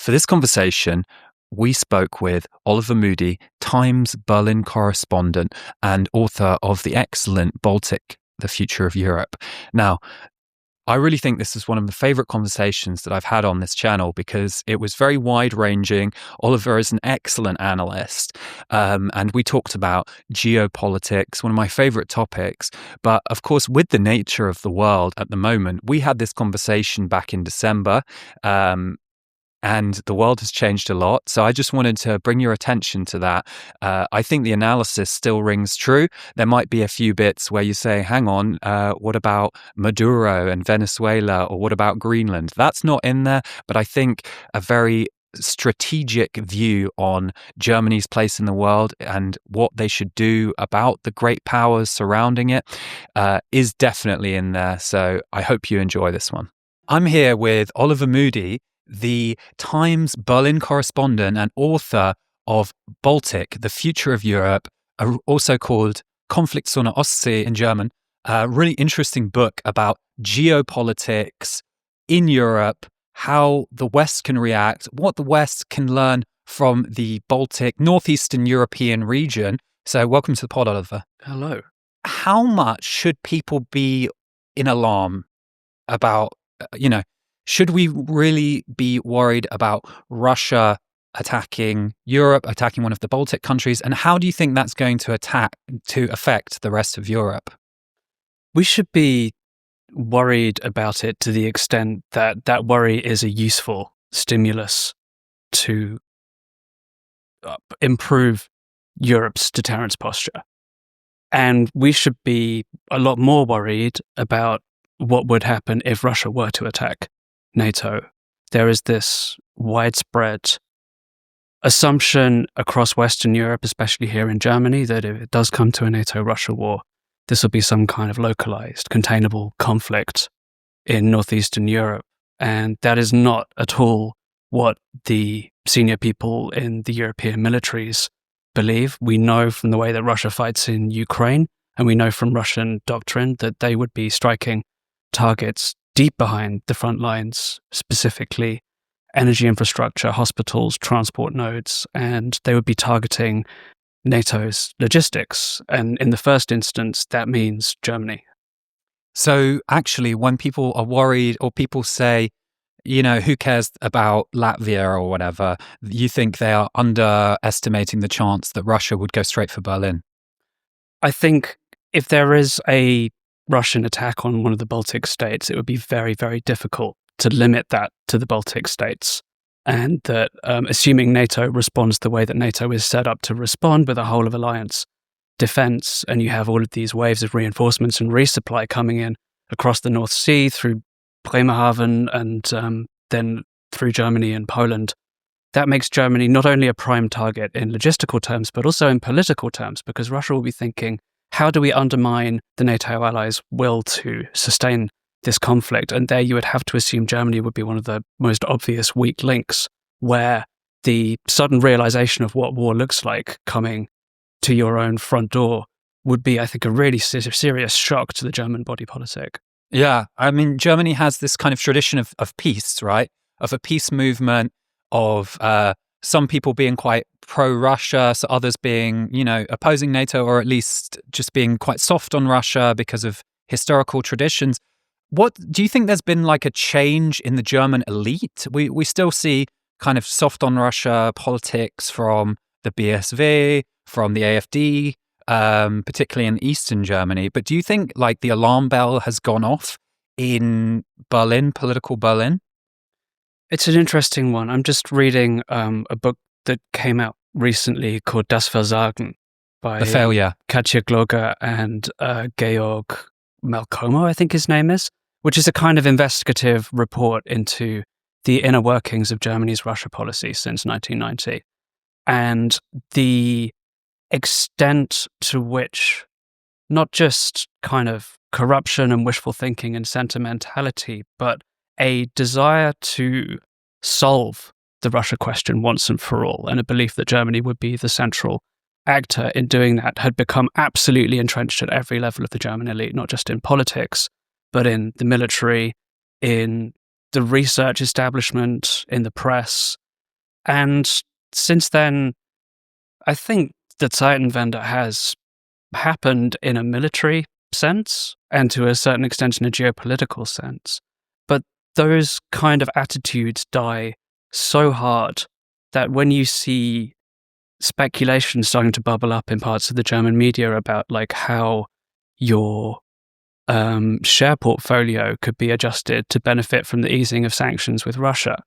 For this conversation, we spoke with Oliver Moody, Times Berlin correspondent and author of the excellent Baltic, The Future of Europe. Now, I really think this is one of the favorite conversations that I've had on this channel because it was very wide-ranging. Oliver is an excellent analyst, and we talked about geopolitics, one of my favorite topics. But of course, with the nature of the world at the moment, we had this conversation back in December, and the world has changed a lot. So I just wanted to bring your attention to that. I think the analysis still rings true. There might be a few bits where you say, hang on, what about Maduro and Venezuela? Or what about Greenland? That's not in there. But I think a very strategic view on Germany's place in the world and what they should do about the great powers surrounding it is definitely in there. So I hope you enjoy this one. I'm here with Oliver Moody, the Times Berlin correspondent and author of Baltic, The Future of Europe, also called Konfliktzone Ostsee in German, a really interesting book about geopolitics in Europe, how the West can react, what the West can learn from the Baltic, northeastern European region. So welcome to the pod, Oliver. Hello. How much should people be in alarm about, should we really be worried about Russia attacking Europe, attacking one of the Baltic countries? And how do you think that's going to affect the rest of Europe? We should be worried about it to the extent that that worry is a useful stimulus to improve Europe's deterrence posture. And we should be a lot more worried about what would happen if Russia were to attack NATO. There is this widespread assumption across Western Europe, especially here in Germany, that if it does come to a NATO-Russia war, this will be some kind of localized, containable conflict in northeastern Europe. And that is not at all what the senior people in the European militaries believe. We know from the way that Russia fights in Ukraine, and we know from Russian doctrine that they would be striking targets deep behind the front lines, specifically energy infrastructure, hospitals, transport nodes, and they would be targeting NATO's logistics. And in the first instance, that means Germany. So actually, when people are worried or people say, who cares about Latvia or whatever, you think they are underestimating the chance that Russia would go straight for Berlin? I think if there is a Russian attack on one of the Baltic states, it would be very, very difficult to limit that to the Baltic states. And that assuming NATO responds the way that NATO is set up to respond with a whole of alliance defense, and you have all of these waves of reinforcements and resupply coming in across the North Sea through Bremerhaven and then through Germany and Poland, that makes Germany not only a prime target in logistical terms, but also in political terms, because Russia will be thinking, how do we undermine the NATO allies' will to sustain this conflict? And there you would have to assume Germany would be one of the most obvious weak links, where the sudden realization of what war looks like coming to your own front door would be, I think, a really serious shock to the German body politic. Yeah, I mean, Germany has this kind of tradition of peace, right? Of a peace movement, of some people being quite pro-Russia, so others being, opposing NATO, or at least just being quite soft on Russia because of historical traditions. What do you think there's been like a change in the German elite? We still see kind of soft on Russia politics from the BSV, from the AfD, particularly in Eastern Germany. But do you think like the alarm bell has gone off in Berlin, political Berlin? It's an interesting one. I'm just reading a book that came out recently called Das Versagen by The Failure. Katja Gloger and Georg Malkomo, I think his name is, which is a kind of investigative report into the inner workings of Germany's Russia policy since 1990. And the extent to which not just kind of corruption and wishful thinking and sentimentality, but a desire to solve the Russia question once and for all, and a belief that Germany would be the central actor in doing that, had become absolutely entrenched at every level of the German elite, not just in politics, but in the military, in the research establishment, in the press, And since then, I think the Zeitenwende has happened in a military sense and to a certain extent in a geopolitical sense. But those kind of attitudes die so hard that when you see speculation starting to bubble up in parts of the German media about like how your share portfolio could be adjusted to benefit from the easing of sanctions with Russia,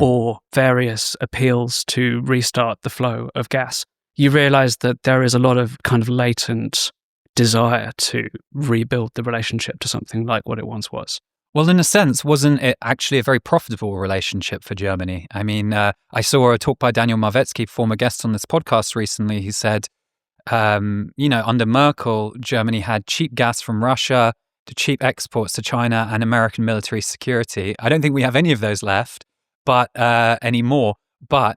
or various appeals to restart the flow of gas, you realize that there is a lot of kind of latent desire to rebuild the relationship to something like what it once was. Well, in a sense, wasn't it actually a very profitable relationship for Germany? I mean, I saw a talk by Daniel Marvetsky, former guest on this podcast recently. He said, under Merkel, Germany had cheap gas from Russia, to cheap exports to China, and American military security. I don't think we have any of those left, but anymore. But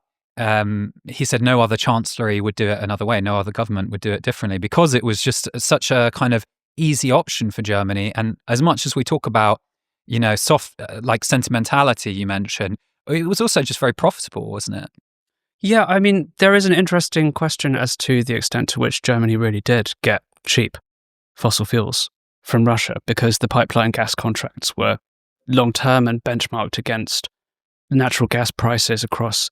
he said no other chancellery would do it another way. No other government would do it differently, because it was just such a kind of easy option for Germany. And as much as we talk about, soft, like sentimentality you mentioned, it was also just very profitable, wasn't it? Yeah, I mean, there is an interesting question as to the extent to which Germany really did get cheap fossil fuels from Russia, because the pipeline gas contracts were long-term and benchmarked against natural gas prices across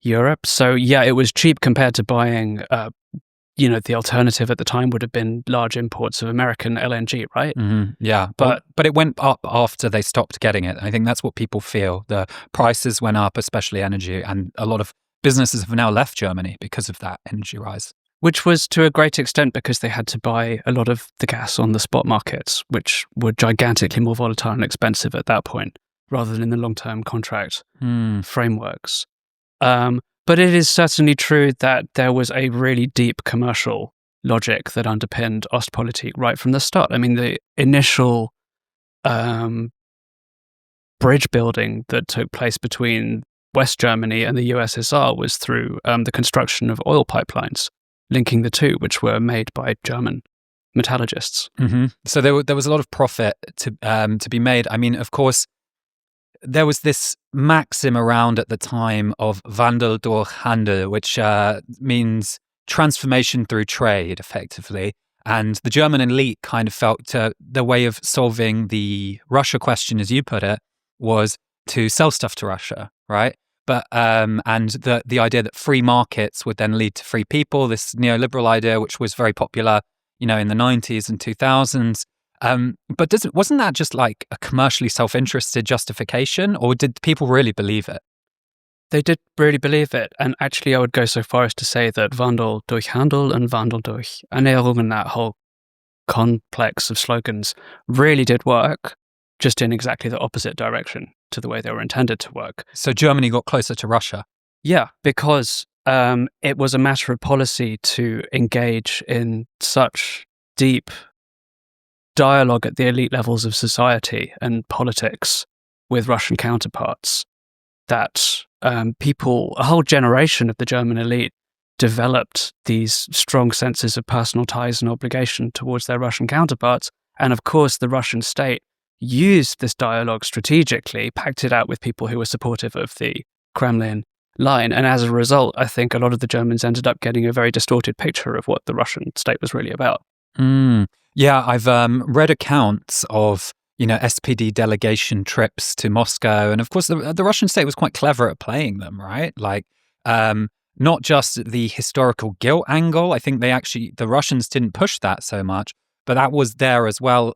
Europe. So yeah, it was cheap compared to buying, the alternative at the time would have been large imports of American LNG, right? Mm-hmm. Yeah, but it went up after they stopped getting it. I think that's what people feel. The prices went up, especially energy, and a lot of businesses have now left Germany because of that energy rise. Which was to a great extent because they had to buy a lot of the gas on the spot markets, which were gigantically more volatile and expensive at that point, rather than in the long-term contract frameworks. But it is certainly true that there was a really deep commercial logic that underpinned Ostpolitik right from the start. I mean, the initial bridge building that took place between West Germany and the USSR was through the construction of oil pipelines linking the two, which were made by German metallurgists. Mm-hmm. So there was a lot of profit to be made. I mean, of course, there was this maxim around at the time of Wandel durch Handel, which means transformation through trade, effectively. And the German elite kind of felt the way of solving the Russia question, as you put it, was to sell stuff to Russia, right? But and the idea that free markets would then lead to free people, this neoliberal idea, which was very popular, in the 90s and 2000s. But wasn't that just like a commercially self-interested justification, or did people really believe it? They did really believe it. And actually, I would go so far as to say that Wandel durch Handel and Wandel durch Ernährung, that whole complex of slogans, really did work, just in exactly the opposite direction to the way they were intended to work. So Germany got closer to Russia? Yeah, because it was a matter of policy to engage in such deep dialogue at the elite levels of society and politics with Russian counterparts that a whole generation of the German elite developed these strong senses of personal ties and obligation towards their Russian counterparts. And of course, the Russian state used this dialogue strategically, packed it out with people who were supportive of the Kremlin line. And as a result, I think a lot of the Germans ended up getting a very distorted picture of what the Russian state was really about. Yeah, I've read accounts of, SPD delegation trips to Moscow. And of course, the Russian state was quite clever at playing them, right? Like, not just the historical guilt angle. I think the Russians didn't push that so much, but that was there as well.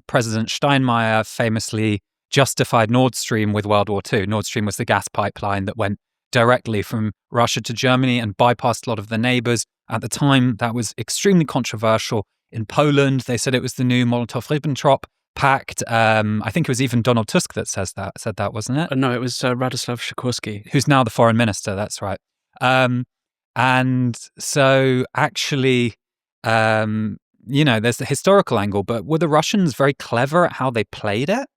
President Steinmeier famously justified Nord Stream with World War II. Nord Stream was the gas pipeline that went directly from Russia to Germany and bypassed a lot of the neighbors. At the time, that was extremely controversial. In Poland, they said it was the new Molotov-Ribbentrop Pact. I think it was even Donald Tusk that said that, wasn't it? No, it was Radoslaw Sikorski. Who's now the foreign minister, that's right. And so actually, there's the historical angle, but were the Russians very clever at how they played it?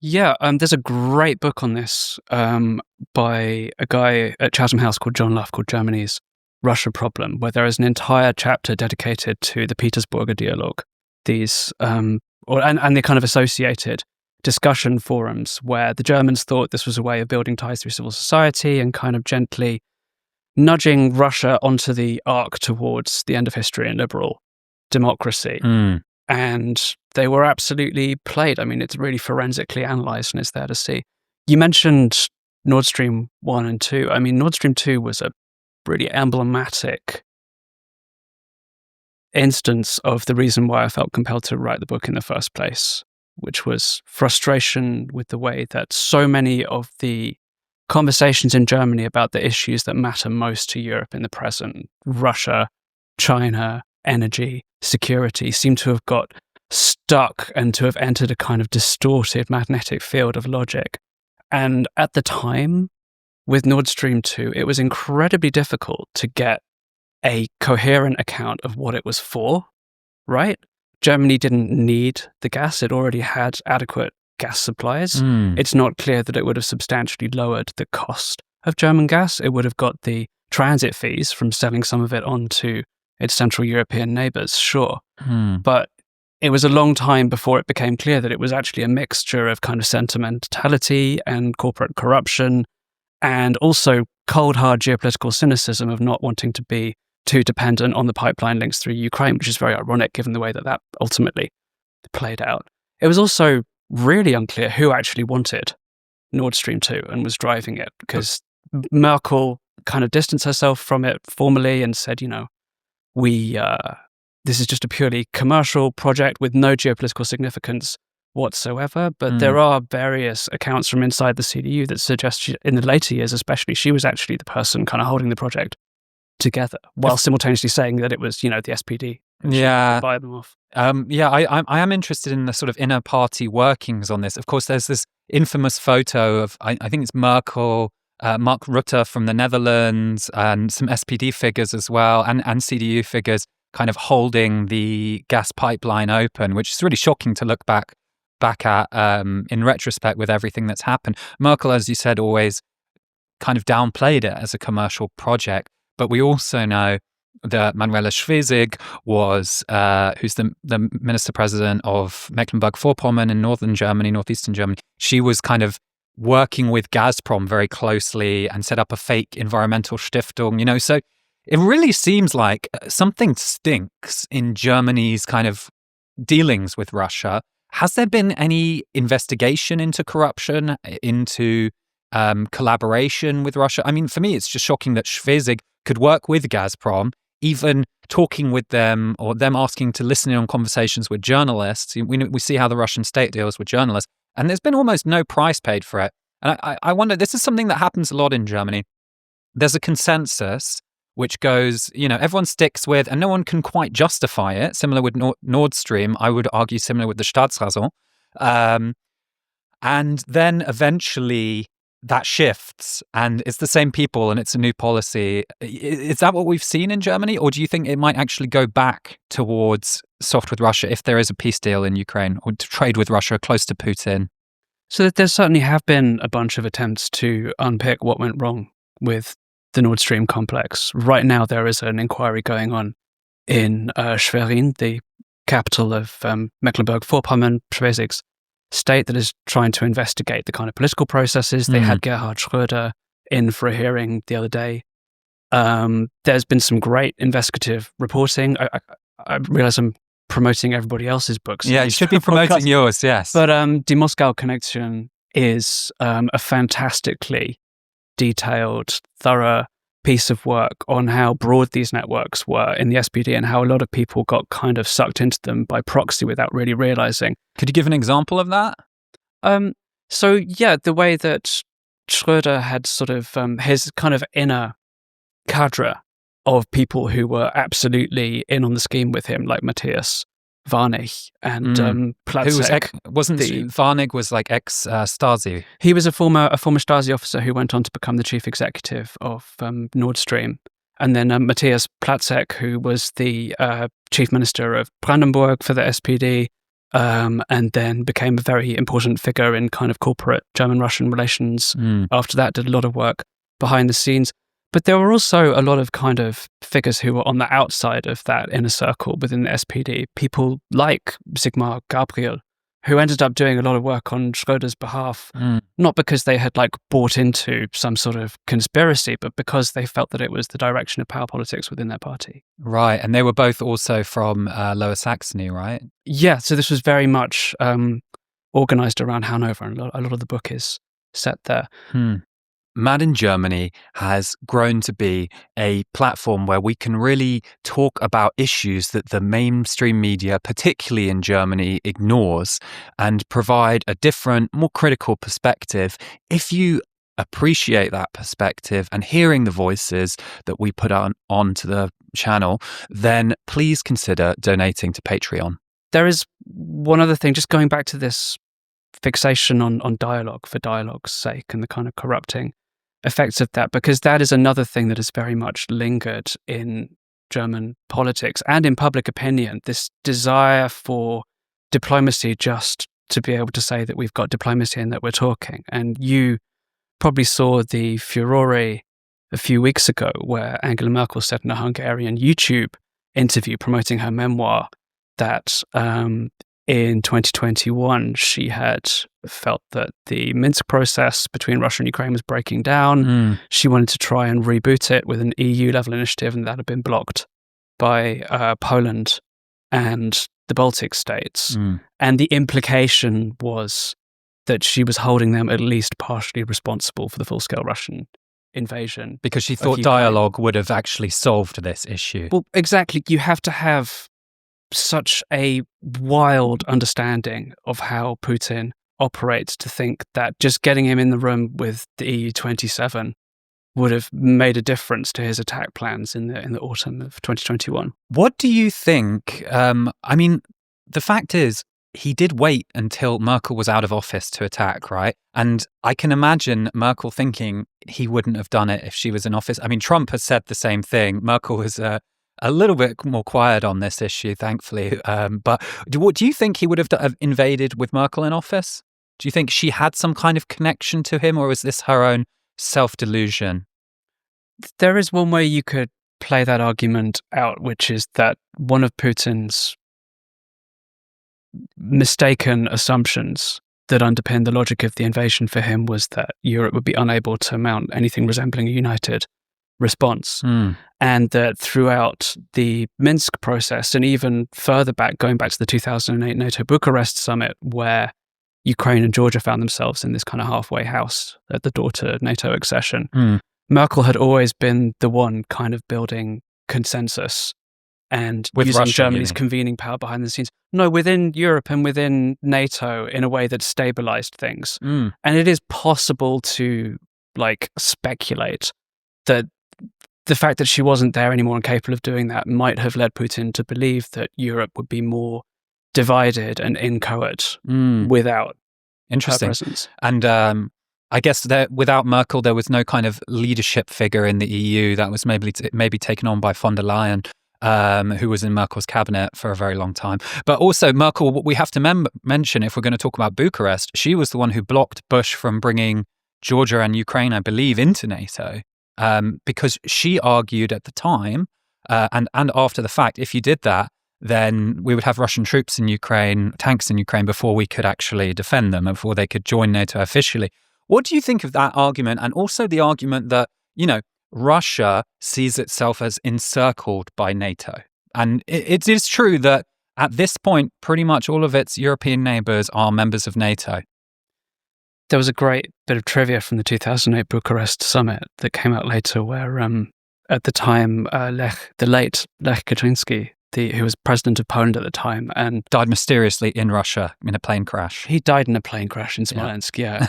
Yeah, there's a great book on this by a guy at Chatham House called John Luff called Germany's Russia Problem, where there is an entire chapter dedicated to the Petersburg Dialogue, these and the kind of associated discussion forums where the Germans thought this was a way of building ties through civil society and kind of gently nudging Russia onto the arc towards the end of history and liberal democracy. And they were absolutely played. I mean, it's really forensically analysed and it's there to see. You mentioned Nord Stream 1 and 2. I mean, Nord Stream 2 was a really emblematic instance of the reason why I felt compelled to write the book in the first place, which was frustration with the way that so many of the conversations in Germany about the issues that matter most to Europe in the present, Russia, China, energy, security, seem to have got stuck and to have entered a kind of distorted magnetic field of logic. And at the time, with Nord Stream 2, it was incredibly difficult to get a coherent account of what it was for, right? Germany didn't need the gas. It already had adequate gas supplies. It's not clear that it would have substantially lowered the cost of German gas. It would have got the transit fees from selling some of it on to its Central European neighbours, sure. But it was a long time before it became clear that it was actually a mixture of kind of sentimentality and corporate corruption and also cold, hard geopolitical cynicism of not wanting to be too dependent on the pipeline links through Ukraine, which is very ironic given the way that that ultimately played out. It was also really unclear who actually wanted Nord Stream 2 and was driving it, because Merkel kind of distanced herself from it formally and said, you know, this is just a purely commercial project with no geopolitical significance whatsoever. But there are various accounts from inside the CDU that suggest in the later years, especially, she was actually the person kind of holding the project together while simultaneously saying that it was, you know, the SPD. Yeah. Buy them off. I am interested in the sort of inner party workings on this. Of course, there's this infamous photo of, I think it's Merkel, Mark Rutte from the Netherlands, and some SPD figures as well, and CDU figures kind of holding the gas pipeline open, which is really shocking to look back at in retrospect with everything that's happened. Merkel, as you said, always kind of downplayed it as a commercial project. But we also know that Manuela Schwesig was, who's the minister-president of Mecklenburg-Vorpommern in northeastern Germany. She was kind of working with Gazprom very closely and set up a fake environmental Stiftung, you know. So it really seems like something stinks in Germany's kind of dealings with Russia. Has there been any investigation into corruption, into collaboration with Russia? I mean, for me, it's just shocking that Schwesig could work with Gazprom, even talking with them or them asking to listen in on conversations with journalists. We see how the Russian state deals with journalists, and there's been almost no price paid for it. And I wonder, this is something that happens a lot in Germany. There's a consensus which goes, you know, everyone sticks with, and no one can quite justify it. Similar with Nord Stream, I would argue similar with the Staatsräson. And then eventually that shifts and it's the same people and it's a new policy. Is that what we've seen in Germany? Or do you think it might actually go back towards soft with Russia if there is a peace deal in Ukraine, or to trade with Russia close to Putin? So there certainly have been a bunch of attempts to unpick what went wrong with the Nord Stream complex. Right now, there is an inquiry going on in Schwerin, the capital of Mecklenburg-Vorpommern, Schwesig's state, that is trying to investigate the kind of political processes. They had Gerhard Schröder in for a hearing the other day. There's been some great investigative reporting. I realize I'm promoting everybody else's books. Yeah, you should be promoting yours, yes. But Die Moskau Connection is a fantastically detailed, thorough piece of work on how broad these networks were in the SPD and how a lot of people got kind of sucked into them by proxy without really realizing. Could you give an example of that? So yeah, the way that Schröder had sort of his kind of inner cadre of people who were absolutely in on the scheme with him, like Matthias Warnig and Platzek. Warnig was like ex-Stasi? He was a former Stasi officer who went on to become the chief executive of Nord Stream. And then Matthias Platzek, who was the chief minister of Brandenburg for the SPD, and then became a very important figure in kind of corporate German-Russian relations. After that, did a lot of work behind the scenes. But there were also a lot of kind of figures who were on the outside of that inner circle within the SPD. People like Sigmar Gabriel, who ended up doing a lot of work on Schröder's behalf, not because they had bought into some sort of conspiracy, but because they felt that it was the direction of power politics within their party. Right. And they were both also from Lower Saxony, right? Yeah. So this was very much organized around Hanover, and a lot of the book is set there. Mad in Germany has grown to be a platform where we can really talk about issues that the mainstream media, particularly in Germany, ignores, and provide a different, more critical perspective. If you appreciate that perspective and hearing the voices that we put onto the channel, then please consider donating to Patreon. There is one other thing, just going back to this fixation on dialogue for dialogue's sake and the kind of corrupting effects of that, because that is another thing that has very much lingered in German politics and in public opinion, this desire for diplomacy, just to be able to say that we've got diplomacy and that we're talking. And you probably saw the furore a few weeks ago where Angela Merkel said in a Hungarian YouTube interview promoting her memoir that in 2021, she had felt that the Minsk process between Russia and Ukraine was breaking down. She wanted to try and reboot it with an EU-level initiative, and that had been blocked by Poland and the Baltic states. And the implication was that she was holding them at least partially responsible for the full-scale Russian invasion. Because she thought dialogue would have actually solved this issue. Well, exactly. You have to have such a wild understanding of how Putin operates to think that just getting him in the room with the EU 27 would have made a difference to his attack plans in the autumn of 2021. What do you think? I mean, the fact is, he did wait until Merkel was out of office to attack, right? And I can imagine Merkel thinking he wouldn't have done it if she was in office. I mean, Trump has said the same thing. Merkel was a little bit more quiet on this issue, thankfully. But do you think he would have invaded with Merkel in office? Do you think she had some kind of connection to him, or was this her own self-delusion? There is one way you could play that argument out, which is that one of Putin's mistaken assumptions that underpinned the logic of the invasion for him was that Europe would be unable to mount anything resembling a united response. And that throughout the Minsk process, and even further back, going back to the 2008 NATO Bucharest summit, where Ukraine and Georgia found themselves in this kind of halfway house at the door to NATO accession, Merkel had always been the one kind of building consensus and with using Russia, Germany's convening power behind the scenes. No, within Europe and within NATO in a way that stabilized things. And it is possible to speculate that the fact that she wasn't there anymore and capable of doing that might have led Putin to believe that Europe would be more divided and inchoate without her presence. And I guess without Merkel, there was no kind of leadership figure in the EU that was maybe taken on by von der Leyen, who was in Merkel's cabinet for a very long time. But also Merkel, what we have to mention, if we're going to talk about Bucharest, she was the one who blocked Bush from bringing Georgia and Ukraine, I believe, into NATO. Because she argued at the time, and after the fact, if you did that, then we would have Russian troops in Ukraine, tanks in Ukraine, before we could actually defend them, before they could join NATO officially. What do you think of that argument? And also the argument that, Russia sees itself as encircled by NATO. And it is true that at this point, pretty much all of its European neighbours are members of NATO. There was a great bit of trivia from the 2008 Bucharest summit that came out later where, at the time, the late Lech Kaczynski, who was president of Poland at the time, and died mysteriously in Russia in a plane crash. He died in a plane crash in Smolensk, yeah.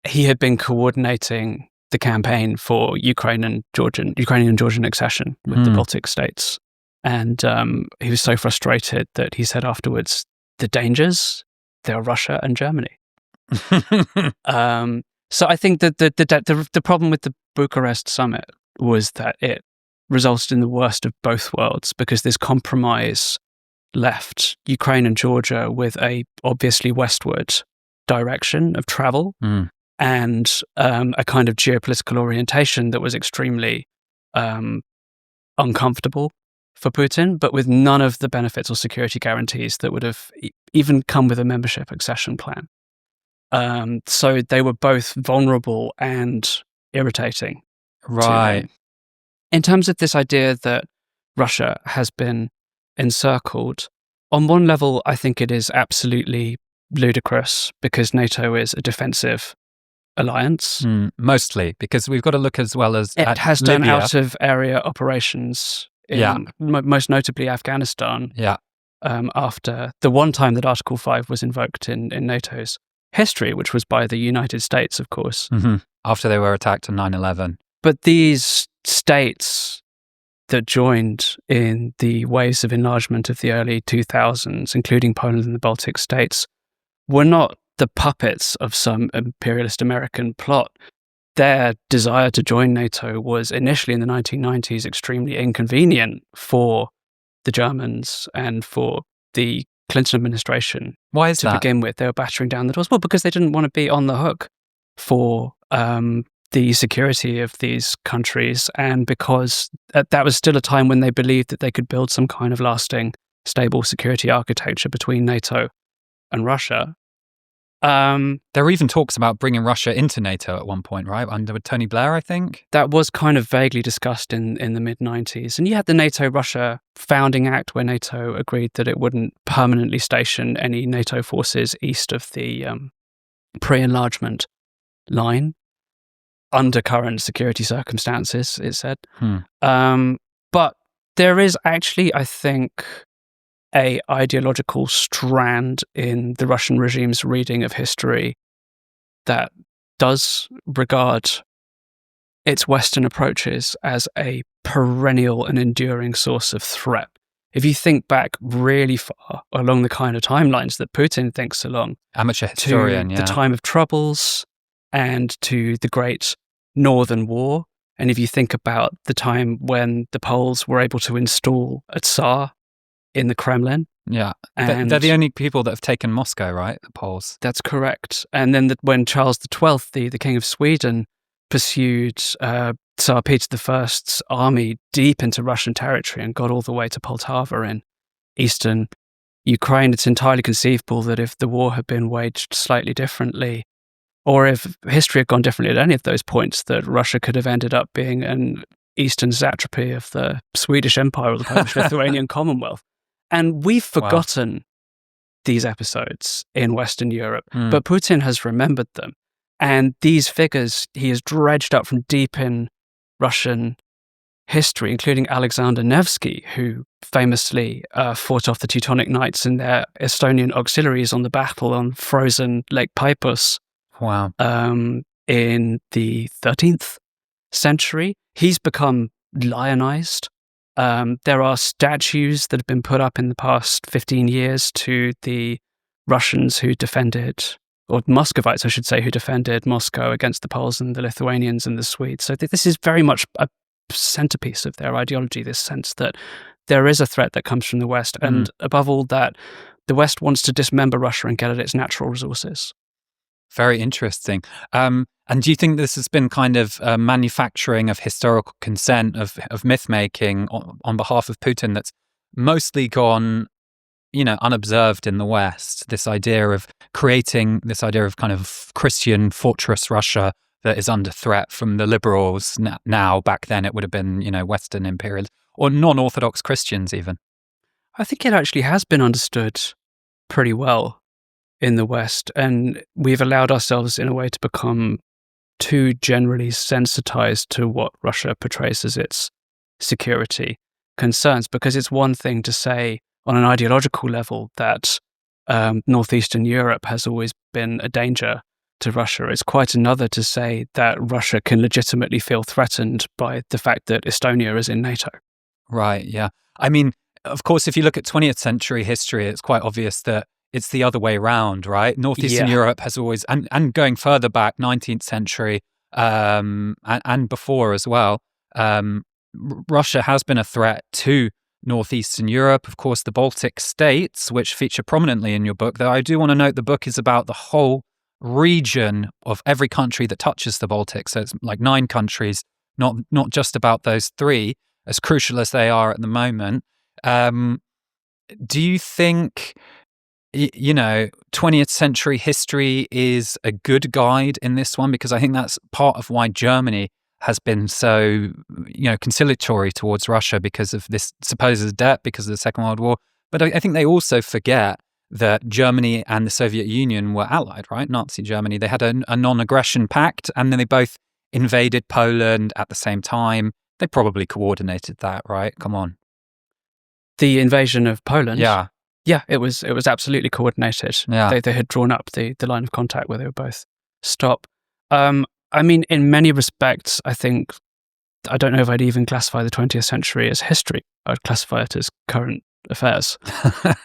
He had been coordinating the campaign for Ukrainian and Georgian accession with the Baltic states. And he was so frustrated that he said afterwards, the dangers, they are Russia and Germany. So I think that the problem with the Bucharest summit was that it resulted in the worst of both worlds, because this compromise left Ukraine and Georgia with a obviously westward direction of travel and a kind of geopolitical orientation that was extremely uncomfortable for Putin, but with none of the benefits or security guarantees that would have even come with a membership accession plan. So they were both vulnerable and irritating. Right. In terms of this idea that Russia has been encircled, on one level, I think it is absolutely ludicrous because NATO is a defensive alliance. Mostly, because we've got to look as well as it has done Libya. out-of-area operations in most notably Afghanistan. Yeah. After the one time that Article 5 was invoked in NATO's history, which was by the United States, of course. Mm-hmm. After they were attacked on 9/11. But these states that joined in the waves of enlargement of the early 2000s, including Poland and the Baltic states, were not the puppets of some imperialist American plot. Their desire to join NATO was initially in the 1990s extremely inconvenient for the Germans and for the Clinton administration. Why is that? To begin with, they were battering down the doors. Well, because they didn't want to be on the hook for the security of these countries, and because that was still a time when they believed that they could build some kind of lasting, stable security architecture between NATO and Russia. There were even talks about bringing Russia into NATO at one point, right? Under Tony Blair, I think. That was kind of vaguely discussed in the mid-90s. And you had the NATO-Russia Founding Act, where NATO agreed that it wouldn't permanently station any NATO forces east of the pre-enlargement line under current security circumstances, it said. But there is actually, I think, a ideological strand in the Russian regime's reading of history that does regard its Western approaches as a perennial and enduring source of threat. If you think back really far along the kind of timelines that Putin thinks along, amateur historian, to the time of troubles and to the Great Northern War, and if you think about the time when the Poles were able to install a Tsar in the Kremlin. Yeah. And they're the only people that have taken Moscow, right? The Poles. That's correct. And then when Charles XII, the King of Sweden, pursued Tsar Peter I's army deep into Russian territory and got all the way to Poltava in eastern Ukraine, it's entirely conceivable that if the war had been waged slightly differently, or if history had gone differently at any of those points, that Russia could have ended up being an eastern satrapy of the Swedish Empire or the Polish-Lithuanian Commonwealth. And we've forgotten these episodes in Western Europe, but Putin has remembered them. And these figures he has dredged up from deep in Russian history, including Alexander Nevsky, who famously fought off the Teutonic Knights and their Estonian auxiliaries on the battle on frozen Lake Peipus. Wow. In the 13th century. He's become lionized. There are statues that have been put up in the past 15 years to the Russians who defended, or Muscovites, I should say, who defended Moscow against the Poles and the Lithuanians and the Swedes. So this is very much a centerpiece of their ideology, this sense that there is a threat that comes from the West. And above all that, the West wants to dismember Russia and get at its natural resources. Very interesting. And do you think this has been kind of manufacturing of historical consent, of myth-making on behalf of Putin that's mostly gone, unobserved in the West? This idea of creating this idea of kind of Christian fortress Russia that is under threat from the liberals now. Back then it would have been, Western imperialists or non-Orthodox Christians even. I think it actually has been understood pretty well in the West, and we've allowed ourselves in a way to become too generally sensitized to what Russia portrays as its security concerns, because it's one thing to say on an ideological level that northeastern Europe has always been a danger to Russia. It's quite another to say that Russia can legitimately feel threatened by the fact that Estonia is in NATO. Right, yeah. I mean, of course, if you look at 20th century history, it's quite obvious that it's the other way around, right? Northeastern Europe has always, and going further back, 19th century and before as well, Russia has been a threat to Northeastern Europe. Of course, the Baltic states, which feature prominently in your book, though I do want to note the book is about the whole region of every country that touches the Baltics. So it's like 9 countries, not just about those 3. as crucial as they are at the moment. Do you think, 20th century history is a good guide in this one? Because I think that's part of why Germany has been so, conciliatory towards Russia because of this supposed debt, because of the Second World War. But I think they also forget that Germany and the Soviet Union were allied, right? Nazi Germany. They had a non-aggression pact, and then they both invaded Poland at the same time. They probably coordinated that, right? Come on. The invasion of Poland? Yeah. Yeah, it was absolutely coordinated. Yeah. They had drawn up the line of contact where they would both stop. I mean, in many respects, I don't know if I'd even classify the 20th century as history. I'd classify it as current affairs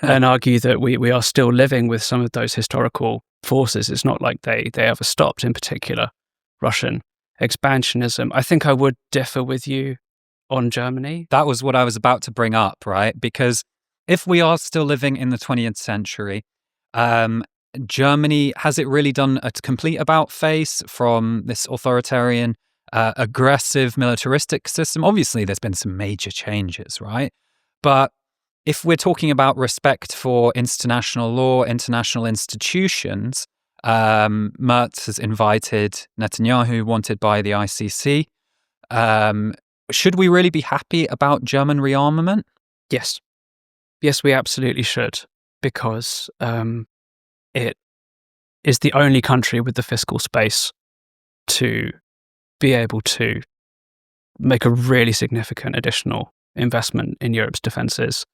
and argue that we are still living with some of those historical forces. It's not like they ever stopped, in particular, Russian expansionism. I think I would differ with you on Germany. That was what I was about to bring up, right? Because if we are still living in the 20th century, Germany, has it really done a complete about-face from this authoritarian, aggressive, militaristic system? Obviously, there's been some major changes, right? But if we're talking about respect for international law, international institutions, Merz has invited Netanyahu, wanted by the ICC. Should we really be happy about German rearmament? Yes. Yes, we absolutely should, because it is the only country with the fiscal space to be able to make a really significant additional investment in Europe's defences.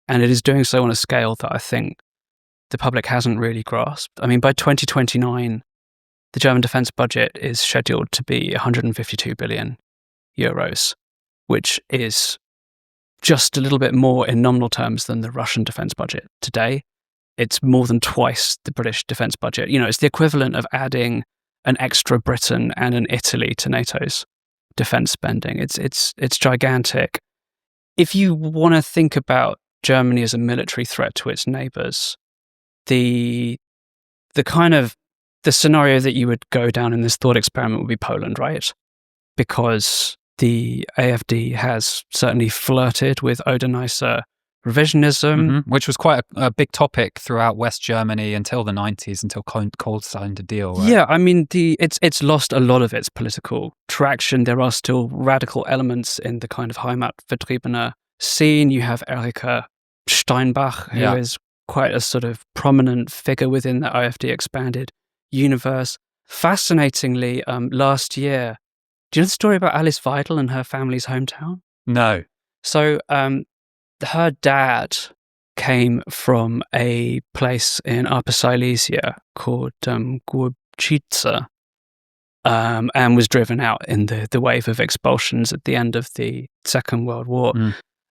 And it is doing so on a scale that I think the public hasn't really grasped. I mean, by 2029, the German defence budget is scheduled to be 152 billion euros, which is just a little bit more in nominal terms than the Russian defence budget today. It's more than twice the British defence budget. It's the equivalent of adding an extra Britain and an Italy to NATO's defence spending. It's gigantic. If you want to think about Germany as a military threat to its neighbours, the scenario that you would go down in this thought experiment would be Poland, right? Because the AfD has certainly flirted with Oder-Neisse revisionism. Which was quite a big topic throughout West Germany until the 90s, until Kohl signed a deal, right? Yeah, I mean, it's lost a lot of its political traction. There are still radical elements in the kind of Heimatvertriebener scene. You have Erika Steinbach, who is quite a sort of prominent figure within the AfD expanded universe. Fascinatingly, last year, do you know the story about Alice Weidel and her family's hometown? No. So her dad came from a place in Upper Silesia called Głubczyce, and was driven out in the wave of expulsions at the end of the Second World War.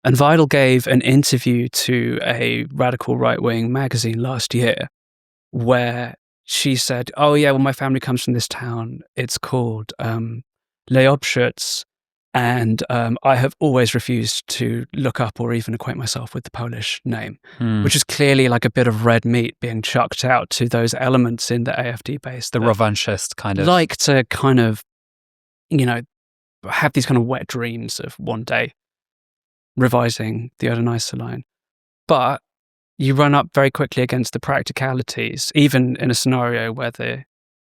And Weidel gave an interview to a radical right-wing magazine last year where she said, oh yeah, well, my family comes from this town. It's called Leobschutz, and I have always refused to look up or even acquaint myself with the Polish name, which is clearly like a bit of red meat being chucked out to those elements in the AfD base. The revanchist kind of. Like to kind of, have these kind of wet dreams of one day revising the Oder-Neisse line. But you run up very quickly against the practicalities, even in a scenario where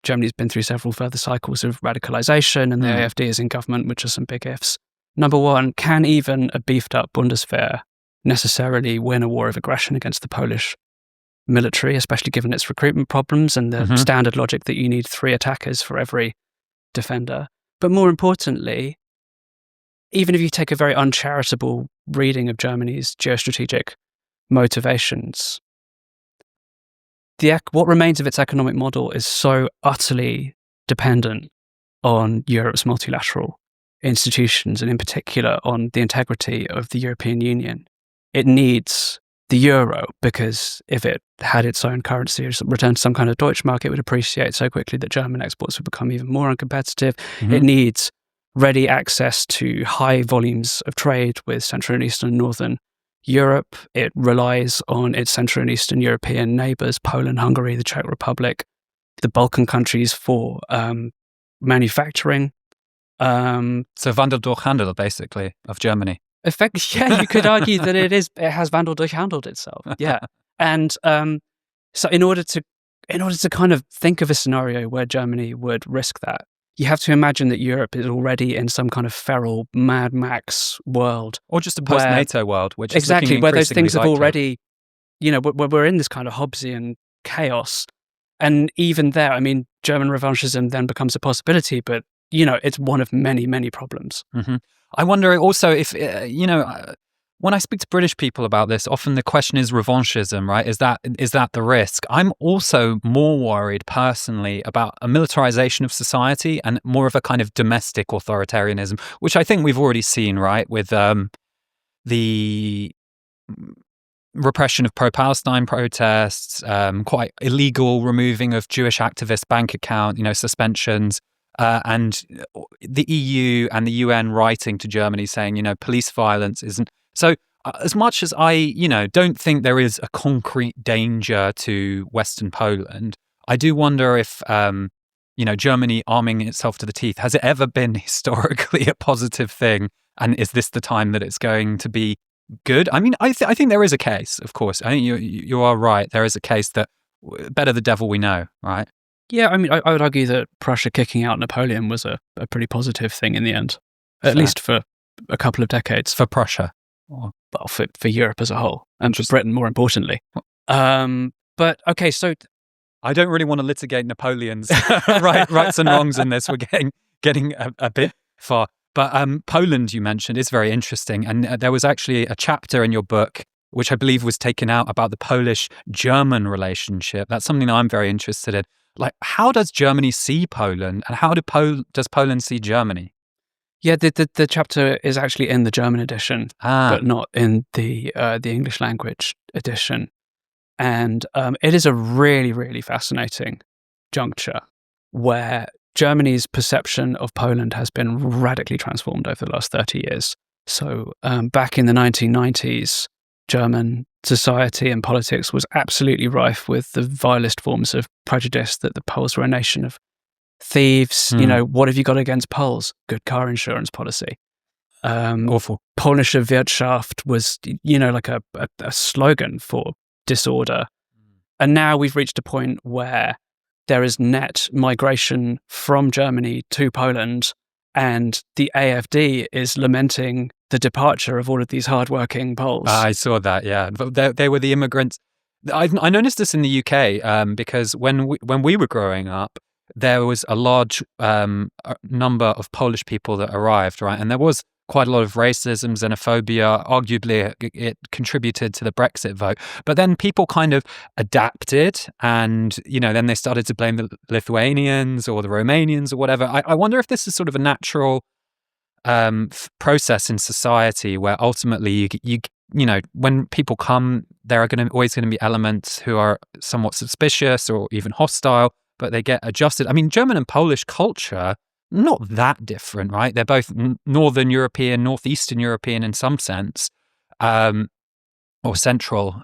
Germany's been through several further cycles of radicalization and the AfD is in government, which are some big ifs. Number one, can even a beefed up Bundeswehr necessarily win a war of aggression against the Polish military, especially given its recruitment problems and the standard logic that you need 3 attackers for every defender? But more importantly, even if you take a very uncharitable reading of Germany's geostrategic motivations, what remains of its economic model is so utterly dependent on Europe's multilateral institutions, and in particular on the integrity of the European Union. It needs the euro, because if it had its own currency or returned to some kind of Deutsch mark, it would appreciate so quickly that German exports would become even more uncompetitive. It needs ready access to high volumes of trade with Central and Eastern and Northern Europe. It relies on its Central and Eastern European neighbours, Poland, Hungary, the Czech Republic, the Balkan countries for manufacturing. So Wandel durch Handel, basically, of Germany. Yeah, you could argue that it has Wandel handled itself. Yeah. And so in order to kind of think of a scenario where Germany would risk that, you have to imagine that Europe is already in some kind of feral Mad Max world. Or just a post-NATO world, which is exactly, where those things have likely. already, we're in this kind of Hobbesian chaos. And even there, I mean, German revanchism then becomes a possibility, but, it's one of many, many problems. Mm-hmm. I wonder also if, when I speak to British people about this, often the question is revanchism, right? Is that the risk? I'm also more worried personally about a militarization of society and more of a kind of domestic authoritarianism, which I think we've already seen, right? With the repression of pro-Palestine protests, quite illegal removing of Jewish activists' bank account, suspensions. And the EU and the UN writing to Germany saying, police violence isn't. So as much as I, don't think there is a concrete danger to Western Poland, I do wonder if, Germany arming itself to the teeth, has it ever been historically a positive thing? And is this the time that it's going to be good? I mean, I think there is a case, of course. I think you are right. There is a case that better the devil we know, right? Yeah, I mean, I would argue that Prussia kicking out Napoleon was a pretty positive thing in the end, at least for a couple of decades. For Prussia? Well, for Europe as a whole, and for Britain more importantly. But okay, so I don't really want to litigate Napoleon's rights and wrongs in this. We're getting a bit far. But Poland, you mentioned, is very interesting. And there was actually a chapter in your book, which I believe was taken out, about the Polish-German relationship. That's something that I'm very interested in. Like, how does Germany see Poland, and how does Poland see Germany? Yeah, the chapter is actually in the German edition, but not in the English language edition. And it is a really, really fascinating juncture where Germany's perception of Poland has been radically transformed over the last 30 years. So back in the 1990s, German society and politics was absolutely rife with the vilest forms of prejudice, that the Poles were a nation of thieves. What have you got against Poles? Good car insurance policy. Awful. Polnische Wirtschaft was, like a slogan for disorder. And now we've reached a point where there is net migration from Germany to Poland, and the AfD is lamenting the departure of all of these hardworking Poles. I saw that, yeah. They were the immigrants. I noticed this in the UK because when we were growing up, there was a large number of Polish people that arrived, right? And there was quite a lot of racism, xenophobia. Arguably, it contributed to the Brexit vote. But then people kind of adapted, and then they started to blame the Lithuanians or the Romanians or whatever. I wonder if this is sort of a natural process in society where ultimately you when people come, there are always going to be elements who are somewhat suspicious or even hostile, but they get adjusted. I mean, German and Polish culture, not that different, right? They're both Northern European, Northeastern European in some sense, or Central.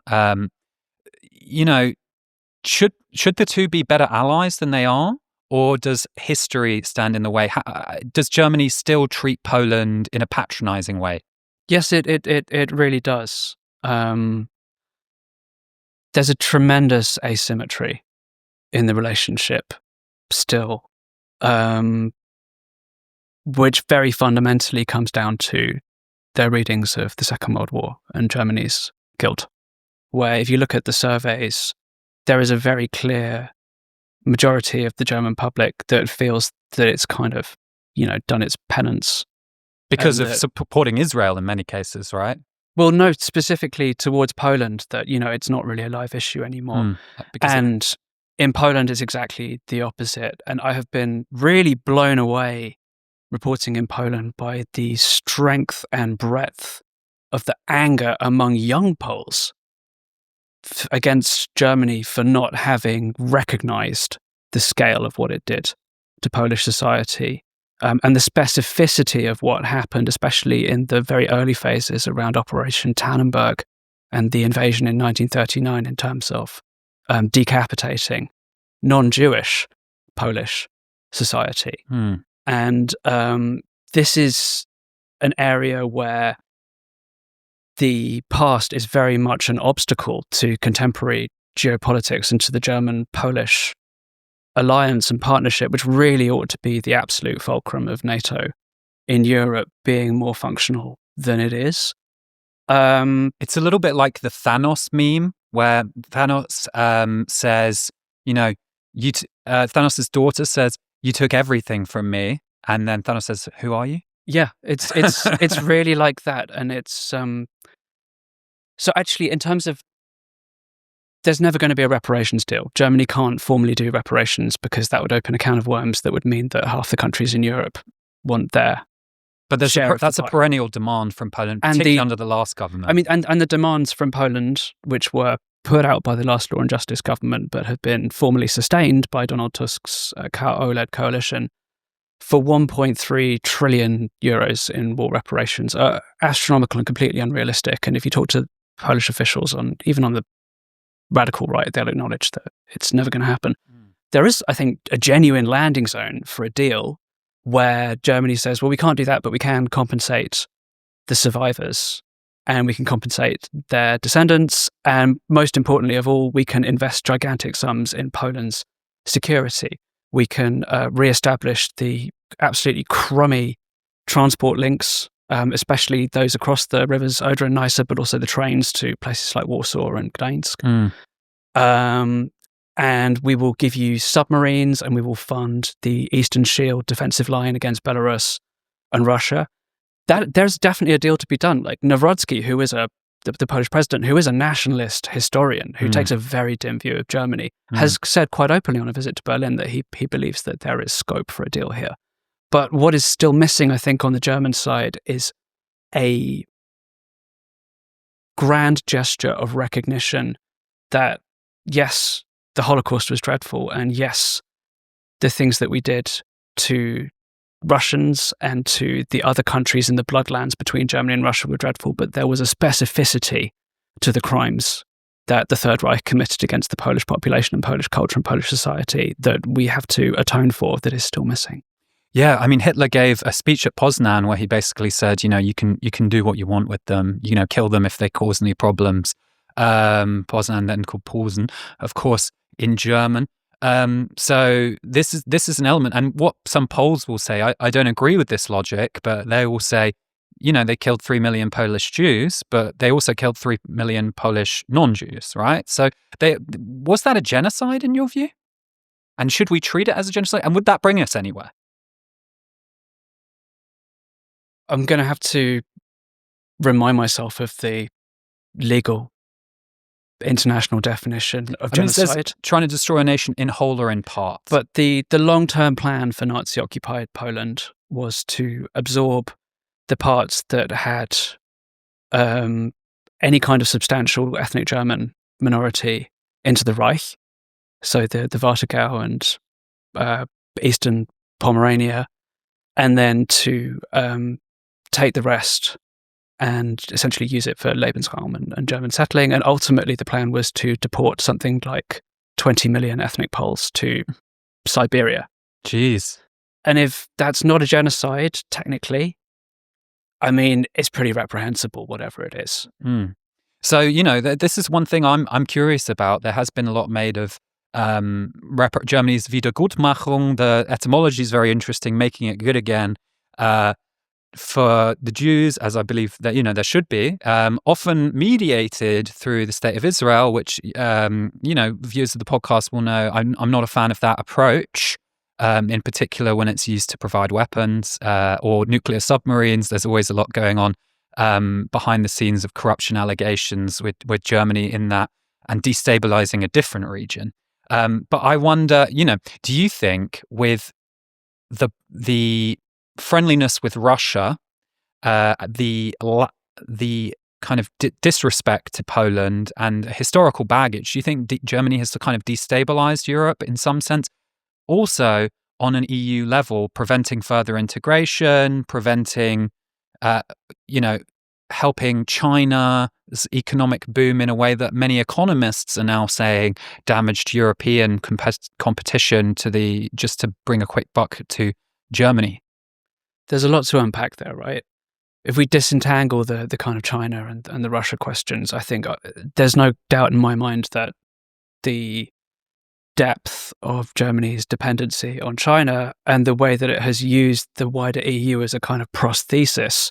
Should the two be better allies than they are? Or does history stand in the way? Does Germany still treat Poland in a patronizing way? Yes, it really does. There's a tremendous asymmetry in the relationship still, which very fundamentally comes down to their readings of the Second World War and Germany's guilt, where if you look at the surveys, there is a very clear majority of the German public that feels that it's kind of, done its penance. Because of supporting Israel in many cases, right? Well, no, specifically towards Poland, that, it's not really a live issue anymore. And in Poland, it's exactly the opposite. And I have been really blown away reporting in Poland by the strength and breadth of the anger among young Poles against Germany for not having recognized the scale of what it did to Polish society, and the specificity of what happened, especially in the very early phases around Operation Tannenberg and the invasion in 1939, in terms of decapitating non-Jewish Polish society. And this is an area where the past is very much an obstacle to contemporary geopolitics and to the German-Polish alliance and partnership, which really ought to be the absolute fulcrum of NATO in Europe being more functional than it is. It's a little bit like the Thanos meme, where Thanos says, Thanos' daughter says, "You took everything from me," and then Thanos says, "Who are you?" Yeah, it's really like that, and it's so actually in terms of. There's never going to be a reparations deal. Germany can't formally do reparations because that would open a can of worms that would mean that half the countries in Europe want their But share. that's a perennial demand from Poland, particularly under the last government. I mean, and the demands from Poland, which were put out by the last Law and Justice government, but have been formally sustained by Donald Tusk's OLED coalition for 1.3 trillion euros in war reparations, are astronomical and completely unrealistic. And if you talk to Polish officials even on the radical right, they'll acknowledge that it's never going to happen. There is, I think, a genuine landing zone for a deal where Germany says, well, we can't do that, but we can compensate the survivors and we can compensate their descendants. And most importantly of all, we can invest gigantic sums in Poland's security. We can reestablish the absolutely crummy transport links, especially those across the rivers Oder and Neisse, but also the trains to places like Warsaw and Gdańsk. And we will give you submarines and we will fund the Eastern Shield defensive line against Belarus and Russia. There's definitely a deal to be done. Like Nawrocki, who is the Polish president, who is a nationalist historian, who takes a very dim view of Germany, has said quite openly on a visit to Berlin that he believes that there is scope for a deal here. But what is still missing, I think, on the German side is a grand gesture of recognition that, yes, the Holocaust was dreadful, and yes, the things that we did to Russians and to the other countries in the bloodlands between Germany and Russia were dreadful, but there was a specificity to the crimes that the Third Reich committed against the Polish population and Polish culture and Polish society that we have to atone for, that is still missing. Yeah, I mean, Hitler gave a speech at Poznan where he basically said, you can do what you want with them, kill them if they cause any problems. Poznan, then called Posen, of course, in German. So this is an element, and what some Poles will say, I don't agree with this logic, but they will say, they killed 3 million Polish Jews, but they also killed 3 million Polish non-Jews, right? So was that a genocide in your view? And should we treat it as a genocide? And would that bring us anywhere? I'm going to have to remind myself of the legal international definition of genocide. Trying to destroy a nation in whole or in part. But the long-term plan for Nazi-occupied Poland was to absorb the parts that had any kind of substantial ethnic German minority into the Reich. So the Warthegau and Eastern Pomerania, and then to take the rest and essentially use it for Lebensraum and German settling. And ultimately the plan was to deport something like 20 million ethnic Poles to Siberia. Jeez. And if that's not a genocide, technically, I mean, it's pretty reprehensible, whatever it is. So, this is one thing I'm curious about. There has been a lot made of Germany's Wiedergutmachung. The etymology is very interesting, making it good again. For the Jews, as I believe that, there should be, often mediated through the State of Israel, which, viewers of the podcast will know I'm not a fan of that approach, in particular when it's used to provide weapons or nuclear submarines. There's always a lot going on behind the scenes of corruption allegations with Germany in that and destabilizing a different region. But I wonder, do you think with the friendliness with Russia, the kind of disrespect to Poland and historical baggage, do you think Germany has kind of destabilized Europe in some sense? Also, on an EU level, preventing further integration, preventing, helping China's economic boom in a way that many economists are now saying damaged European competition just to bring a quick buck to Germany. There's a lot to unpack there, right? if we disentangle the kind of China and the Russia questions, I think there's no doubt in my mind that the depth of Germany's dependency on China and the way that it has used the wider EU as a kind of prosthesis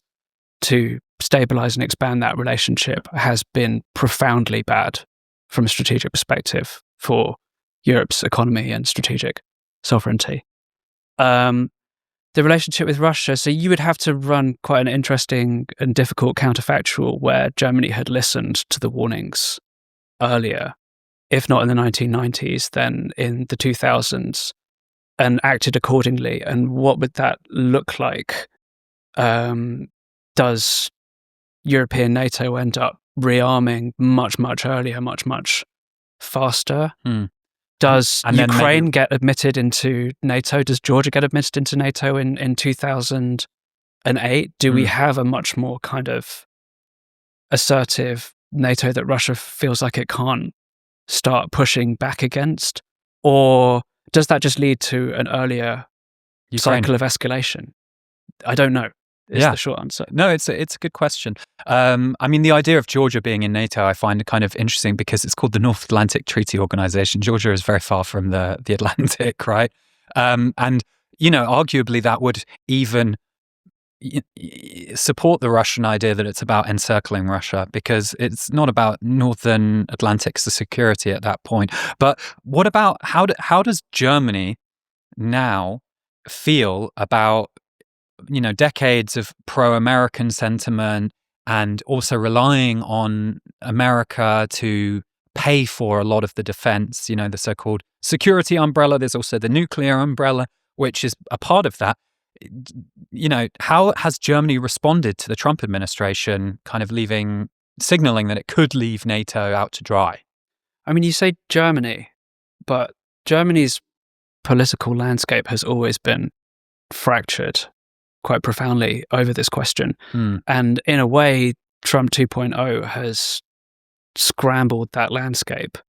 to stabilize and expand that relationship has been profoundly bad from a strategic perspective for Europe's economy and strategic sovereignty. The relationship with Russia, so you would have to run quite an interesting and difficult counterfactual where Germany had listened to the warnings earlier, if not in the 1990s, then in the 2000s, and acted accordingly. And what would that look like? Does European NATO end up rearming much, much earlier, much, much faster? Does Ukraine get admitted into NATO? Does Georgia get admitted into NATO in 2008? Do we have a much more kind of assertive NATO that Russia feels like it can't start pushing back against? Or does that just lead to an earlier cycle of escalation? I don't know. Is the short answer. No, it's a good question. I mean, the idea of Georgia being in NATO, I find kind of interesting because it's called the North Atlantic Treaty Organization. Georgia is very far from the Atlantic, right? And, arguably that would even support the Russian idea that it's about encircling Russia, because it's not about Northern Atlantic security at that point. But what about, how does Germany now feel about decades of pro-American sentiment and also relying on America to pay for a lot of the defense, the so-called security umbrella? There's also the nuclear umbrella, which is a part of that. How has Germany responded to the Trump administration kind of signaling that it could leave NATO out to dry? I mean, you say Germany, but Germany's political landscape has always been fractured quite profoundly over this question. And in a way, Trump 2.0 has scrambled that landscape.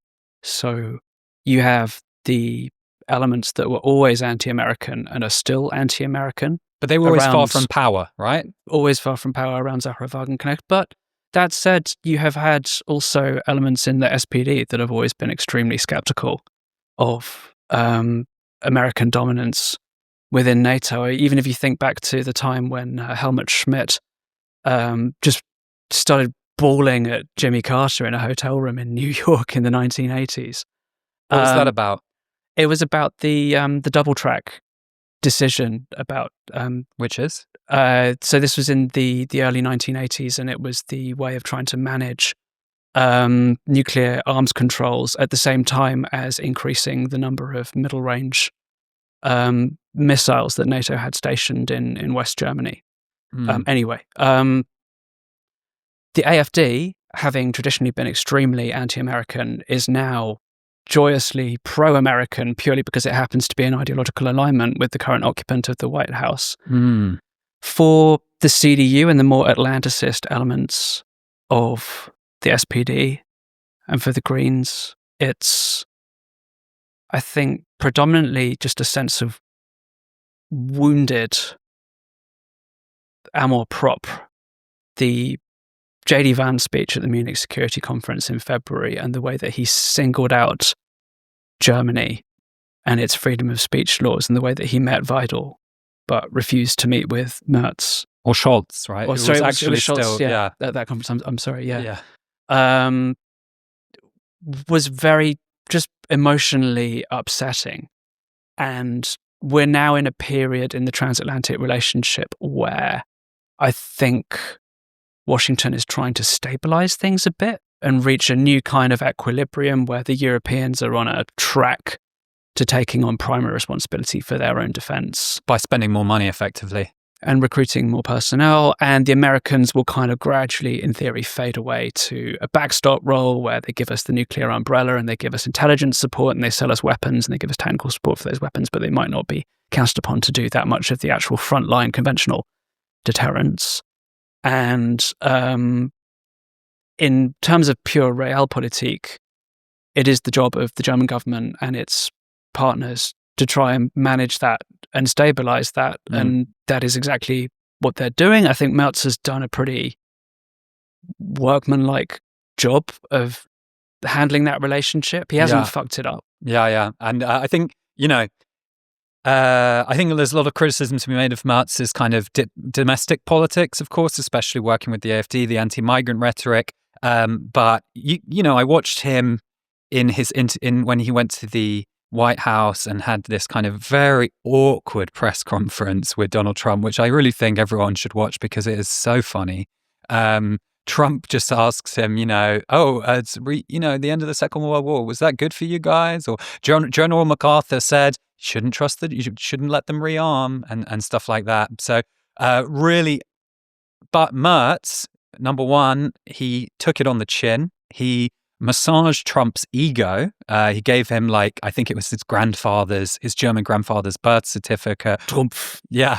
So you have the elements that were always anti-American and are still anti-American. But they were always far from power, right? Always far from power around Zacher-Wagenknecht. But that said, you have had also elements in the SPD that have always been extremely skeptical of American dominance within NATO. Even if you think back to the time when Helmut Schmidt just started bawling at Jimmy Carter in a hotel room in New York in the 1980s. What was that about? It was about the double track decision about which is so this was in the early 1980s, and it was the way of trying to manage nuclear arms controls at the same time as increasing the number of middle range missiles that NATO had stationed in West Germany. Anyway, the AfD, having traditionally been extremely anti-American, is now joyously pro-American purely because it happens to be in ideological alignment with the current occupant of the White House. For the CDU and the more Atlanticist elements of the SPD and for the Greens, it's, I think, predominantly just a sense of wounded amour propre. The J.D. Vance speech at the Munich Security Conference in February and the way that he singled out Germany and its freedom of speech laws and the way that he met Weidel but refused to meet with Merz. Or Scholz, right? Or, sorry, it was Scholz, still, at that conference. I'm sorry, was very just emotionally upsetting. And we're now in a period in the transatlantic relationship where I think Washington is trying to stabilize things a bit and reach a new kind of equilibrium where the Europeans are on a track to taking on primary responsibility for their own defense. By spending more money, effectively. And recruiting more personnel. And the Americans will kind of gradually, in theory, fade away to a backstop role where they give us the nuclear umbrella and they give us intelligence support and they sell us weapons and they give us technical support for those weapons, but they might not be cast upon to do that much of the actual frontline conventional deterrence. And in terms of pure realpolitik, it is the job of the German government and its partners to try and manage that and stabilize that. And that is exactly what they're doing. I think Merz has done a pretty workmanlike job of handling that relationship. He hasn't fucked it up. Yeah. And I think, I think there's a lot of criticism to be made of Merz's kind of domestic politics, of course, especially working with the AfD, the anti-migrant rhetoric. But I watched him in when he went to the White House and had this kind of very awkward press conference with Donald Trump, which I really think everyone should watch because it is so funny. Trump just asks him, it's the end of the Second World War, was that good for you guys? Or General MacArthur said, you shouldn't let them rearm and stuff like that. So really, but Merz, number one, he took it on the chin. He massaged Trump's ego. He gave him, I think it was his German grandfather's birth certificate. Trump. Yeah.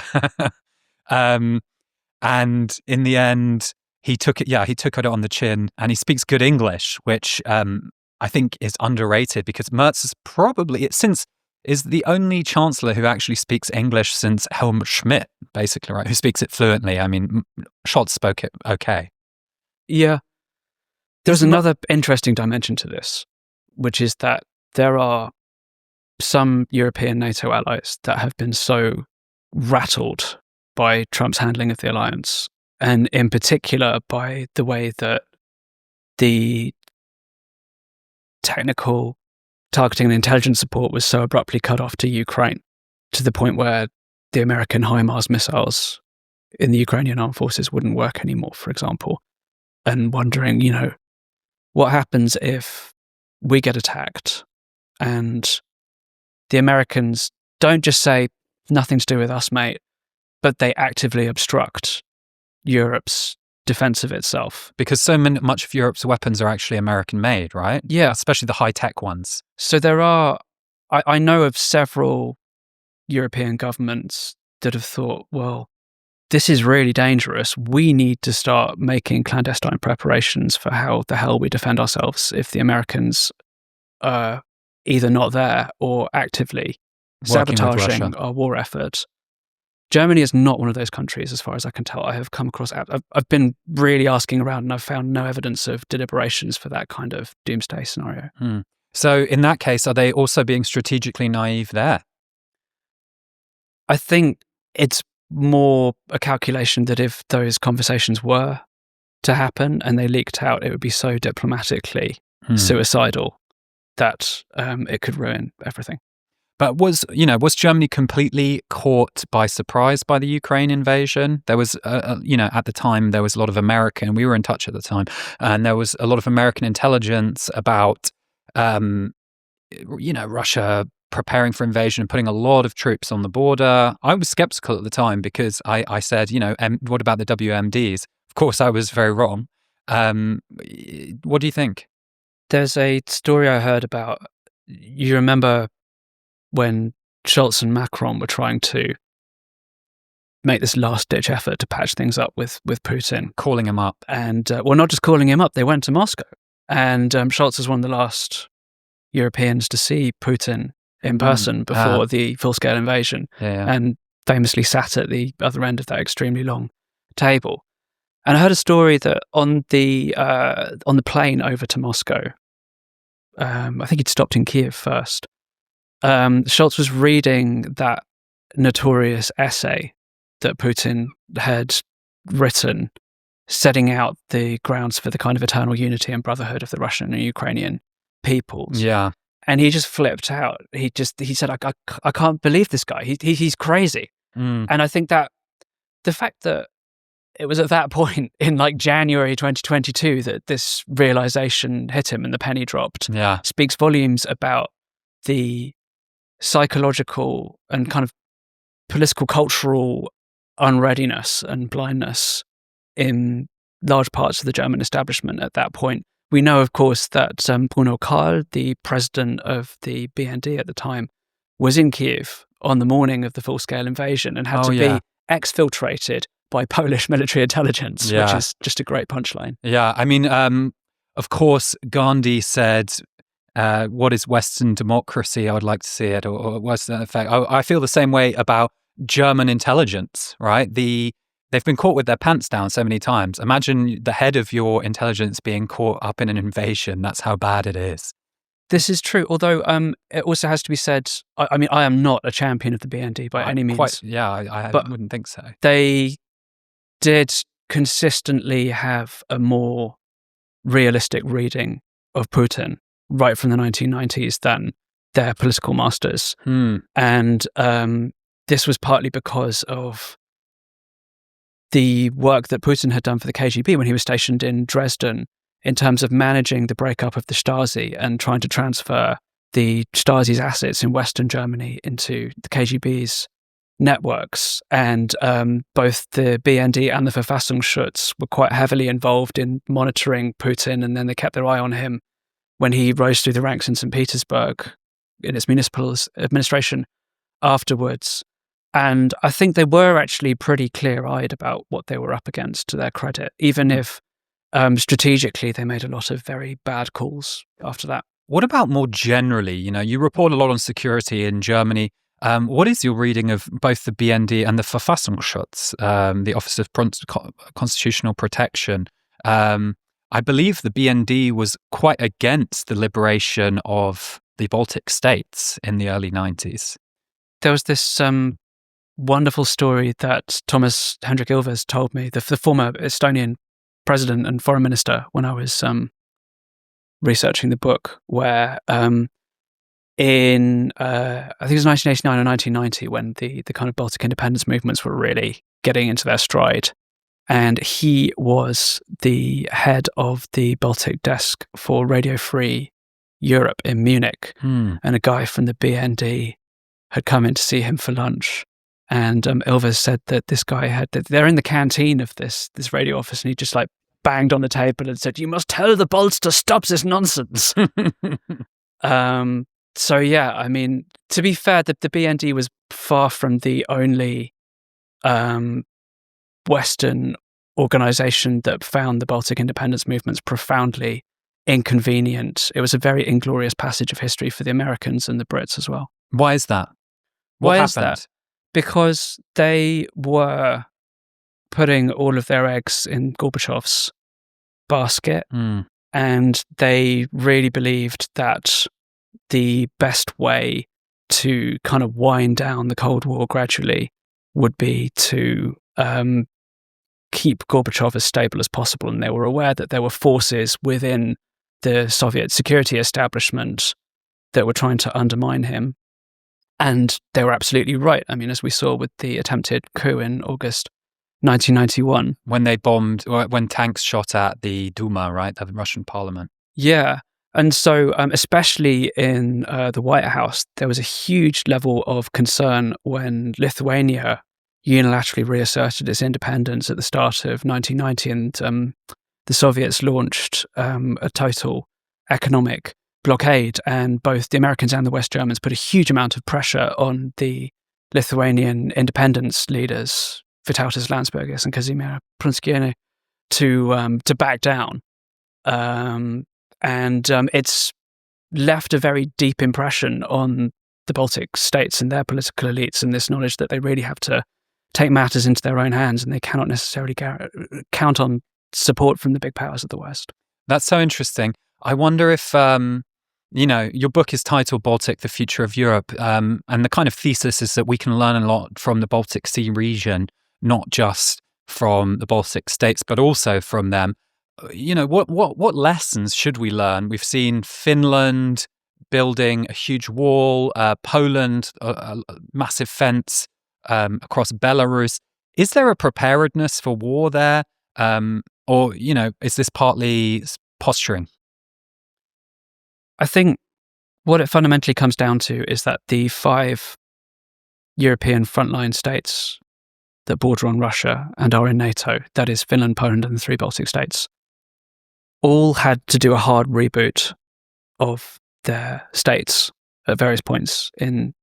And in the end, he took it on the chin, and he speaks good English, which I think is underrated because Merz is the only chancellor who actually speaks English since Helmut Schmidt, basically, right? Who speaks it fluently. I mean, Scholz spoke it okay. Yeah. There's another interesting dimension to this, which is that there are some European NATO allies that have been so rattled by Trump's handling of the alliance, and in particular by the way that the technical targeting and intelligence support was so abruptly cut off to Ukraine, to the point where the American HIMARS missiles in the Ukrainian armed forces wouldn't work anymore, for example, and wondering, what happens if we get attacked and the Americans don't just say, nothing to do with us, mate, but they actively obstruct Europe's defense of itself. Because so much of Europe's weapons are actually American-made, right? Yeah. Especially the high-tech ones. So there are, I know of several European governments that have thought, well, this is really dangerous. We need to start making clandestine preparations for how the hell we defend ourselves if the Americans are either not there or actively sabotaging our war effort. Germany is not one of those countries, as far as I can tell. I have come across, I've been really asking around, and I've found no evidence of deliberations for that kind of doomsday scenario. So in that case, are they also being strategically naive there? I think it's more a calculation that if those conversations were to happen and they leaked out, it would be so diplomatically suicidal that it could ruin everything. But was Germany completely caught by surprise by the Ukraine invasion? There was, at the time, there was a lot of we were in touch at the time, and there was a lot of American intelligence about, Russia preparing for invasion and putting a lot of troops on the border. I was skeptical at the time because I said, what about the WMDs? Of course, I was very wrong. What do you think? There's a story I heard about, you remember when Scholz and Macron were trying to make this last-ditch effort to patch things up with Putin. Calling him up. And, not just calling him up, they went to Moscow. And Scholz was one of the last Europeans to see Putin in person before the full-scale invasion, and famously sat at the other end of that extremely long table. And I heard a story that on the plane over to Moscow, I think he'd stopped in Kiev first, Scholz was reading that notorious essay that Putin had written, setting out the grounds for the kind of eternal unity and brotherhood of the Russian and Ukrainian peoples. Yeah. And he just flipped out. He said, I can't believe this guy. He's crazy. And I think that the fact that it was at that point in January 2022 that this realization hit him and the penny dropped speaks volumes about the psychological and kind of political cultural unreadiness and blindness in large parts of the German establishment at that point. We know, of course, that Bruno Kahl, the president of the BND at the time, was in Kiev on the morning of the full-scale invasion and had to be exfiltrated by Polish military intelligence, which is just a great punchline. Yeah, I mean, of course, Gandhi said, what is Western democracy? I would like to see it, or what's that effect? I feel the same way about German intelligence, right? The They've been caught with their pants down so many times. Imagine the head of your intelligence being caught up in an invasion. That's how bad it is. This is true, although it also has to be said, I mean, I am not a champion of the BND by any means. I but wouldn't think so. They did consistently have a more realistic reading of Putin right from the 1990s than their political masters. And this was partly because of the work that Putin had done for the KGB when he was stationed in Dresden, in terms of managing the breakup of the Stasi and trying to transfer the Stasi's assets in Western Germany into the KGB's networks. And both the BND and the Verfassungsschutz were quite heavily involved in monitoring Putin, and then they kept their eye on him when he rose through the ranks in St. Petersburg in its municipal administration afterwards. And I think they were actually pretty clear-eyed about what they were up against, to their credit, even if strategically they made a lot of very bad calls after that. What about more generally? You report a lot on security in Germany. What is your reading of both the BND and the Verfassungsschutz, the Office of Constitutional Protection? I believe the BND was quite against the liberation of the Baltic states in the early 90s. There was this wonderful story that Thomas Hendrik Ilves told me, the former Estonian president and foreign minister, when I was researching the book, where in I think it was 1989 or 1990, when the kind of Baltic independence movements were really getting into their stride, and he was the head of the Baltic desk for Radio Free Europe in Munich, and a guy from the BND had come in to see him for lunch. And Ilves said that this guy they're in the canteen of this radio office, and he just like banged on the table and said, "You must tell the Balts to stop this nonsense." So yeah, I mean, to be fair, the BND was far from the only Western organization that found the Baltic independence movements profoundly inconvenient. It was a very inglorious passage of history for the Americans and the Brits as well. Why is that? Why is that? Because they were putting all of their eggs in Gorbachev's basket, and they really believed that the best way to kind of wind down the Cold War gradually would be to keep Gorbachev as stable as possible. And they were aware that there were forces within the Soviet security establishment that were trying to undermine him. And they were absolutely right. I mean, as we saw with the attempted coup in August 1991. When tanks shot at the Duma, right? The Russian parliament. Yeah. And so, especially in the White House, there was a huge level of concern when Lithuania unilaterally reasserted its independence at the start of 1990, and the Soviets launched a total economic blockade, and both the Americans and the West Germans put a huge amount of pressure on the Lithuanian independence leaders, Vytautas Landsbergis and Kazimierz Prunskiene, to back down. And it's left a very deep impression on the Baltic states and their political elites, and this knowledge that they really have to take matters into their own hands, and they cannot necessarily count on support from the big powers of the West. That's so interesting. I wonder if, your book is titled Baltic, the Future of Europe, and the kind of thesis is that we can learn a lot from the Baltic Sea region, not just from the Baltic states, but also from them. What lessons should we learn? We've seen Finland building a huge wall, Poland, a massive fence across Belarus. Is there a preparedness for war there? Or is this partly posturing? I think what it fundamentally comes down to is that the 5 European frontline states that border on Russia and are in NATO, that is Finland, Poland, and the 3 Baltic states, all had to do a hard reboot of their states at various points in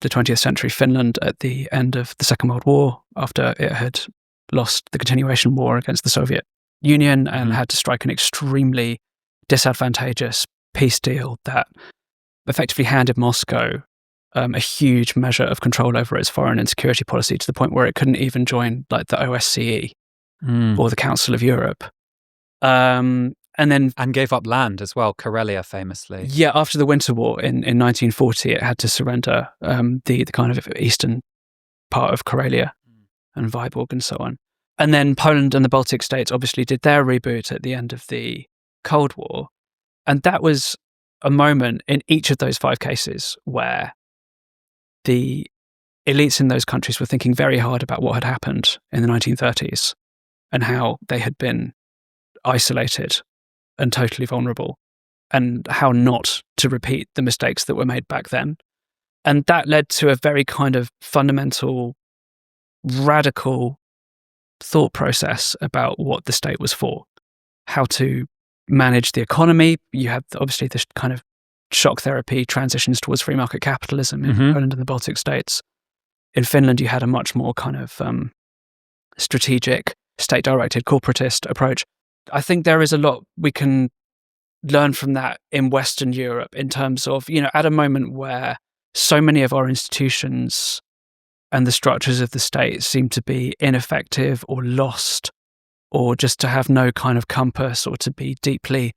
the 20th century. Finland at the end of the Second World War, after it had lost the continuation war against the Soviet Union and had to strike an extremely disadvantageous peace deal that effectively handed Moscow a huge measure of control over its foreign and security policy, to the point where it couldn't even join like the OSCE or the Council of Europe. And gave up land as well, Karelia famously. Yeah, after the Winter War in 1940, it had to surrender the kind of eastern part of Karelia and Vyborg and so on. And then Poland and the Baltic states obviously did their reboot at the end of the Cold War. And that was a moment in each of those 5 cases where the elites in those countries were thinking very hard about what had happened in the 1930s and how they had been isolated and totally vulnerable, and how not to repeat the mistakes that were made back then. And that led to a very kind of fundamental, radical thought process about what the state was for, how to manage the economy. You had obviously this kind of shock therapy transitions towards free market capitalism in Poland and the Baltic states. In Finland, you had a much more kind of strategic, state-directed, corporatist approach. I think there is a lot we can learn from that in Western Europe in terms of, at a moment where so many of our institutions and the structures of the state seem to be ineffective or lost, or just to have no kind of compass, or to be deeply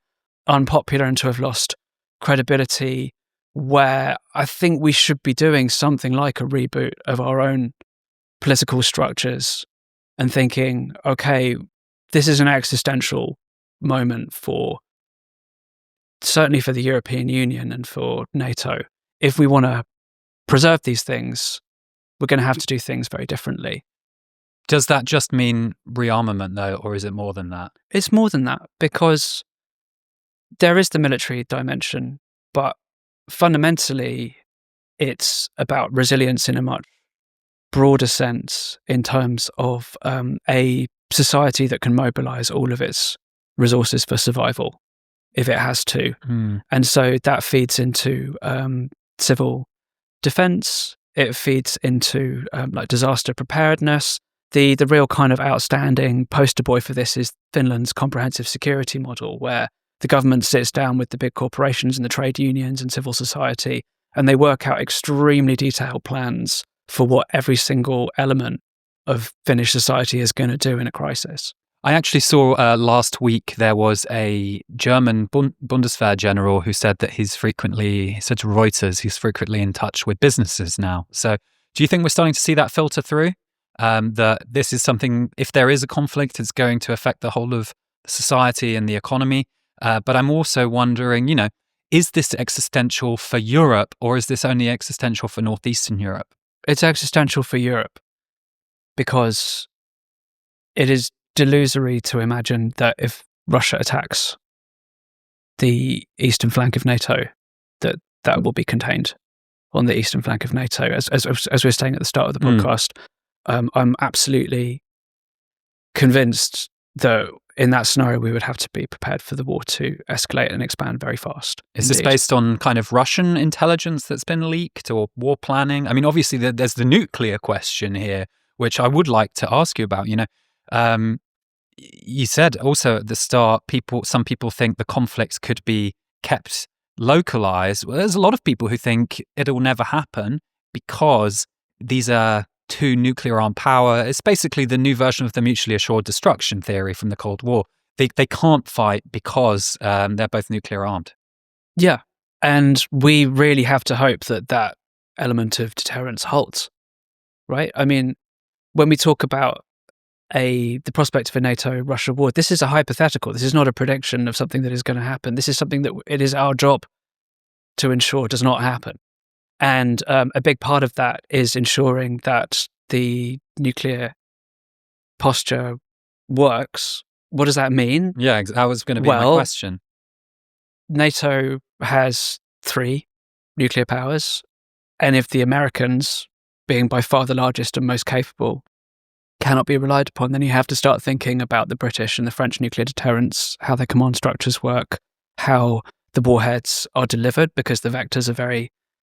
unpopular and to have lost credibility, where I think we should be doing something like a reboot of our own political structures and thinking, okay, this is an existential moment certainly for the European Union and for NATO. If we want to preserve these things, we're going to have to do things very differently. Does that just mean rearmament, though, or is it more than that? It's more than that, because there is the military dimension, but fundamentally, it's about resilience in a much broader sense, in terms of a society that can mobilize all of its resources for survival if it has to. And so that feeds into civil defense. It feeds into like disaster preparedness. The real kind of outstanding poster boy for this is Finland's comprehensive security model, where the government sits down with the big corporations and the trade unions and civil society, and they work out extremely detailed plans for what every single element of Finnish society is going to do in a crisis. I actually saw last week there was a German Bundeswehr general who said that he said to Reuters, he's frequently in touch with businesses now. So do you think we're starting to see that filter through? That this is something, if there is a conflict, it's going to affect the whole of society and the economy. But I'm also wondering, is this existential for Europe, or is this only existential for northeastern Europe? It's existential for Europe, because it is delusory to imagine that if Russia attacks the eastern flank of NATO, that will be contained on the eastern flank of NATO. As we were saying at the start of the podcast, I'm absolutely convinced that in that scenario, we would have to be prepared for the war to escalate and expand very fast. Is this based on kind of Russian intelligence that's been leaked, or war planning? I mean, obviously, there's the nuclear question here, which I would like to ask you about. You said also at the start, some people think the conflicts could be kept localized. Well, there's a lot of people who think it'll never happen because these are two nuclear-armed power. It's basically the new version of the mutually assured destruction theory from the Cold War. They can't fight because they're both nuclear-armed. Yeah, and we really have to hope that element of deterrence halts, right? I mean, when we talk about the prospect of a NATO-Russia war, this is a hypothetical. This is not a prediction of something that is going to happen. This is something that it is our job to ensure does not happen. And a big part of that is ensuring that the nuclear posture works. What does that mean? Yeah, that was going to be my question. NATO has 3 nuclear powers. And if the Americans, being by far the largest and most capable, cannot be relied upon, then you have to start thinking about the British and the French nuclear deterrence, how their command structures work, how the warheads are delivered, because the vectors are very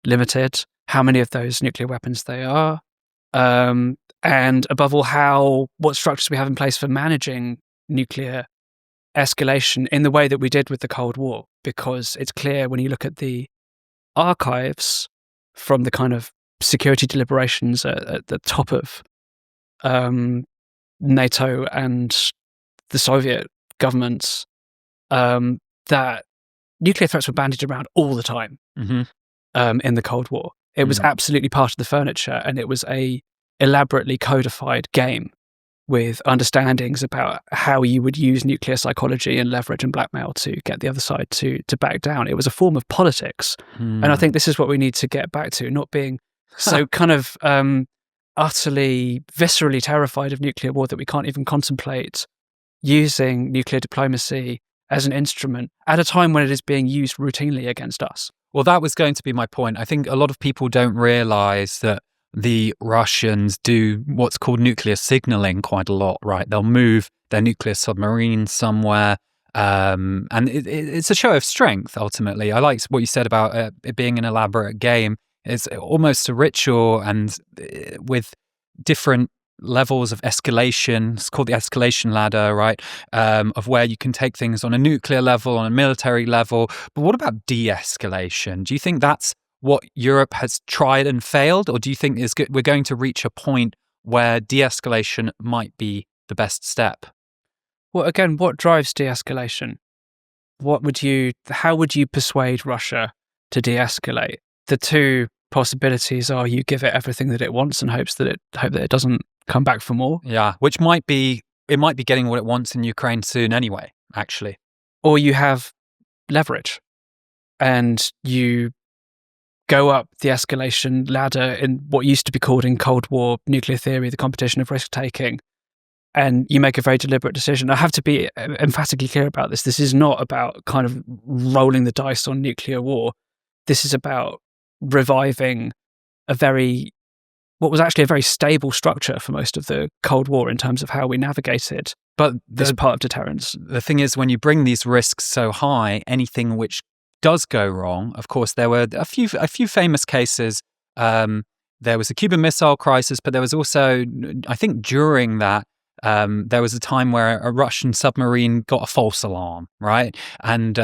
limited, how many of those nuclear weapons they are, and above all, what structures we have in place for managing nuclear escalation in the way that we did with the Cold War. Because it's clear when you look at the archives from the kind of security deliberations at the top of NATO and the Soviet governments, that nuclear threats were bandied around all the time in the Cold War. It was absolutely part of the furniture, and it was a elaborately codified game with understandings about how you would use nuclear psychology and leverage and blackmail to get the other side to back down. It was a form of politics. And I think this is what we need to get back to, not being so kind of utterly, viscerally terrified of nuclear war that we can't even contemplate using nuclear diplomacy as an instrument at a time when it is being used routinely against us. Well, that was going to be my point. I think a lot of people don't realize that the Russians do what's called nuclear signaling quite a lot, right? They'll move their nuclear submarine somewhere, and it's a show of strength, ultimately. I liked what you said about it being an elaborate game. It's almost a ritual, and with different levels of escalation. It's called the escalation ladder, right? Of where you can take things on a nuclear level, on a military level. But what about de-escalation? Do you think that's what Europe has tried and failed? Or do you think we're going to reach a point where de-escalation might be the best step? Well, again, what drives de-escalation? How would you persuade Russia to de-escalate? The two possibilities are you give it everything that it wants and hope that it doesn't come back for more. Yeah, which might be getting what it wants in Ukraine soon anyway, actually. Or you have leverage and you go up the escalation ladder in what used to be called in Cold War nuclear theory, the competition of risk-taking, and you make a very deliberate decision. I have to be emphatically clear about this. This is not about kind of rolling the dice on nuclear war. This is about reviving what was actually a very stable structure for most of the Cold War in terms of how we navigated this part of deterrence. The thing is, when you bring these risks so high, anything which does go wrong, of course, there were a few famous cases. There was a Cuban Missile Crisis, but there was also, I think during that, there was a time where a Russian submarine got a false alarm, right? And